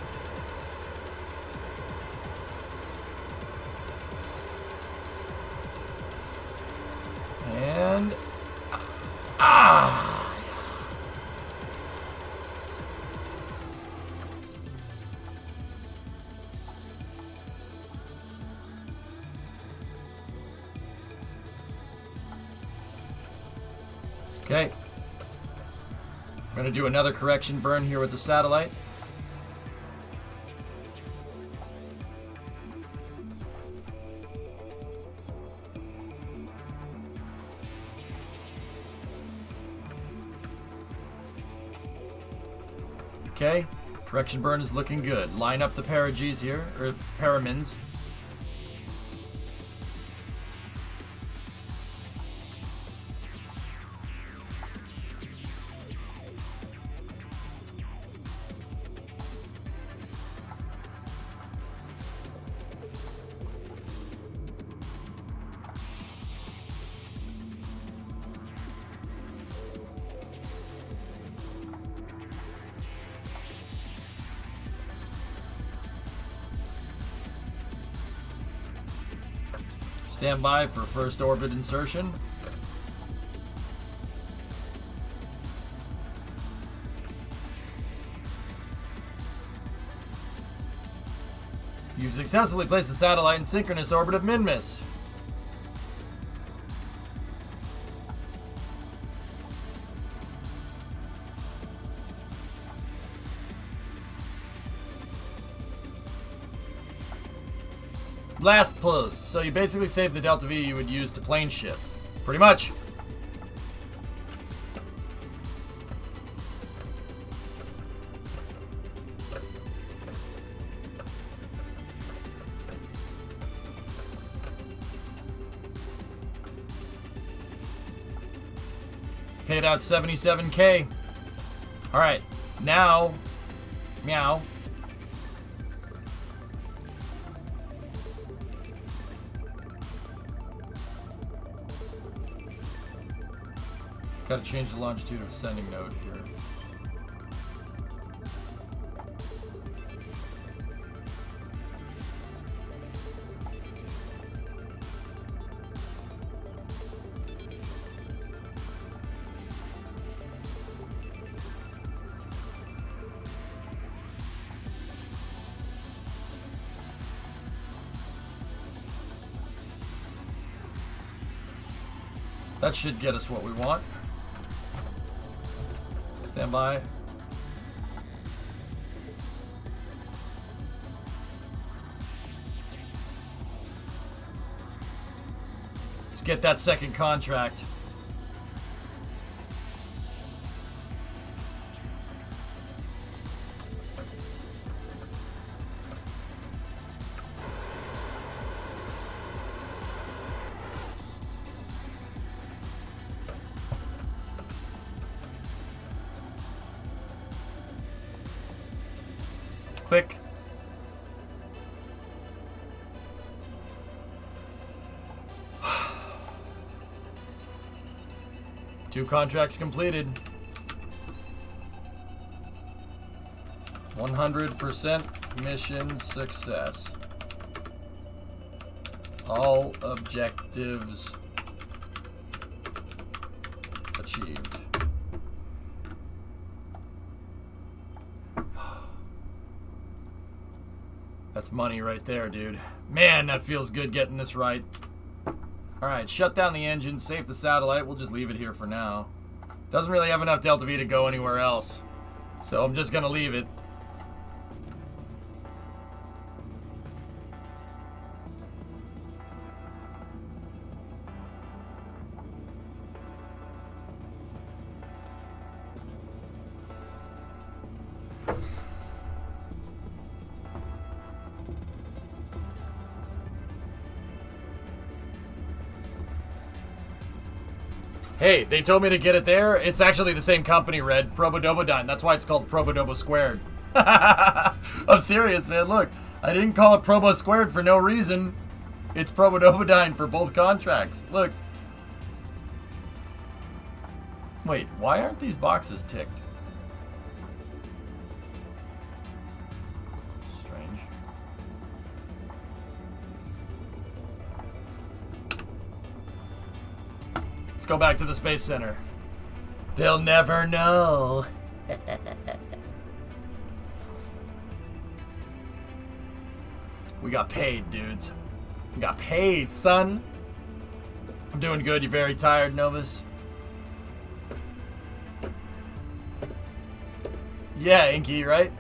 And... Okay. I'm going to do another correction burn here with the satellite. Okay, correction burn is looking good. Line up the para-Gs here, or paramins. Stand by for first orbit insertion. You've successfully placed the satellite in synchronous orbit of Minmus. Blast closed. So you basically saved the Delta V you would use to plane shift. Pretty much. Paid out 77K. Alright, now, meow. Gotta change the longitude of sending node here. That should get us what we want. Stand by. Let's get that second contract. Click. Two contracts completed. 100% mission success. All objectives achieved. That's money right there, dude. Man, that feels good getting this right. Alright, shut down the engine, save the satellite. We'll just leave it here for now. Doesn't really have enough Delta V to go anywhere else. So I'm just gonna leave it. Hey, they told me to get it there. It's actually the same company, Red. Probodobodyne. That's why it's called Probodobo Squared. I'm serious, man. Look, I didn't call it Probo Squared for no reason. It's Probodobodyne for both contracts. Look. Wait, why aren't these boxes ticked? Strange. Let's go back to the Space Center. They'll never know. We got paid, dudes. We got paid, son. I'm doing good. You very tired, Novus? Yeah, Inky, right?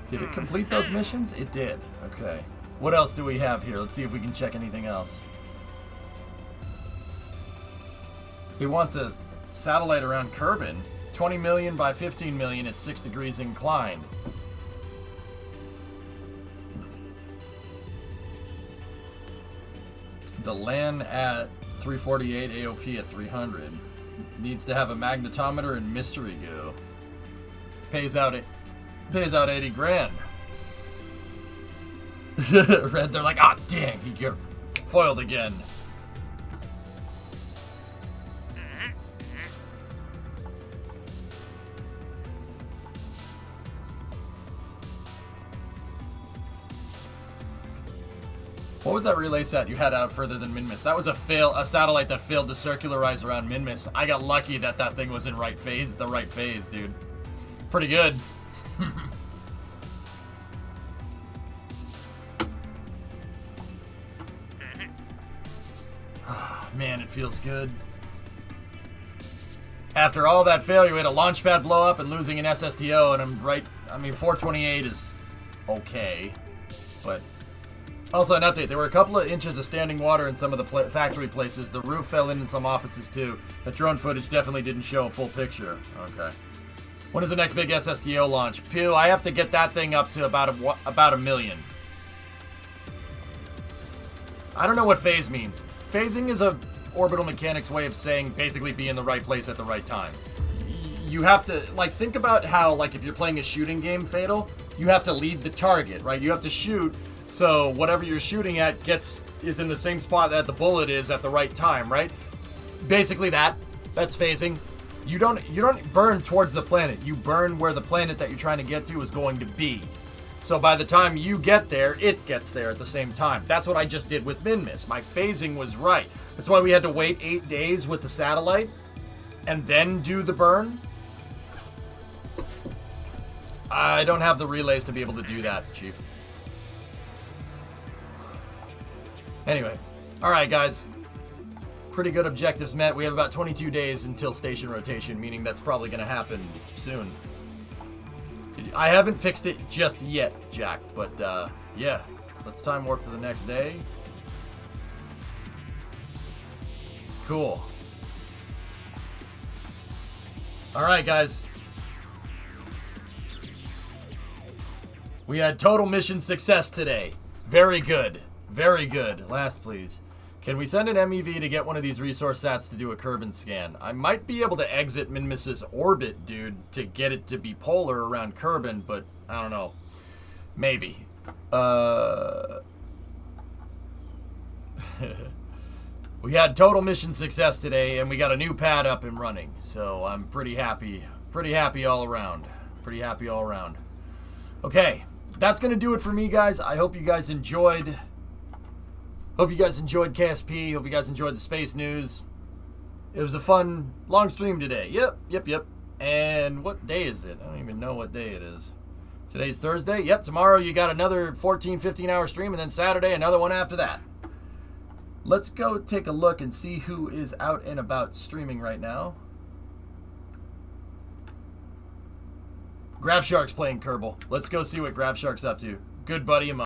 Did it complete those missions? It did. Okay. What else do we have here? Let's see if we can check anything else. He wants a satellite around Kerbin. 20 million by 15 million at 6 degrees inclined. The LAN at 348, AOP at 300. Needs to have a magnetometer and mystery goo. Pays out 80 grand. Red, they're like, ah, dang, he got foiled again. What was that relay set you had out further than Minmus? That was a satellite that failed to circularize around Minmus. I got lucky that that thing was in the right phase, dude. Pretty good. Man, it feels good. After all that failure, we had a launch pad blow up and losing an SSTO, and I'm right. I mean, 428 is okay, but also an update. There were a couple of inches of standing water in some of the factory places. The roof fell in some offices too. That drone footage definitely didn't show a full picture. Okay. When is the next big SSTO launch? Pew, I have to get that thing up to about a million. I don't know what phase means. Phasing is a orbital mechanics way of saying basically be in the right place at the right time. You have to, like, think about how, like, if you're playing a shooting game, Fatal, you have to lead the target, right? You have to shoot, so whatever you're shooting at is in the same spot that the bullet is at the right time, right? Basically that's phasing. You don't burn towards the planet. You burn where the planet that you're trying to get to is going to be. So by the time you get there, it gets there at the same time. That's what I just did with Min-Miss. My phasing was right. That's why we had to wait 8 days with the satellite and then do the burn. I don't have the relays to be able to do that, Chief. Anyway. Alright, guys. Pretty good objectives met. We have about 22 days until station rotation, meaning that's probably going to happen soon. I haven't fixed it just yet, Jack, but yeah. Let's time warp to the next day. Cool. Alright, guys. We had total mission success today. Very good. Very good. Last, please. Can we send an MEV to get one of these resource sats to do a Kerbin scan? I might be able to exit Min-Miss's orbit, dude, to get it to be polar around Kerbin, but I don't know. Maybe. We had total mission success today, and we got a new pad up and running, so I'm pretty happy. Pretty happy all around. Pretty happy all around. Okay, that's going to do it for me, guys. I hope you guys enjoyed... Hope you guys enjoyed KSP. Hope you guys enjoyed the space news. It was a fun, long stream today. Yep. And what day is it? I don't even know what day it is. Today's Thursday. Yep, tomorrow you got another 14, 15-hour stream, and then Saturday, another one after that. Let's go take a look and see who is out and about streaming right now. Grab Shark's playing Kerbal. Let's go see what Grab Shark's up to. Good buddy of mine.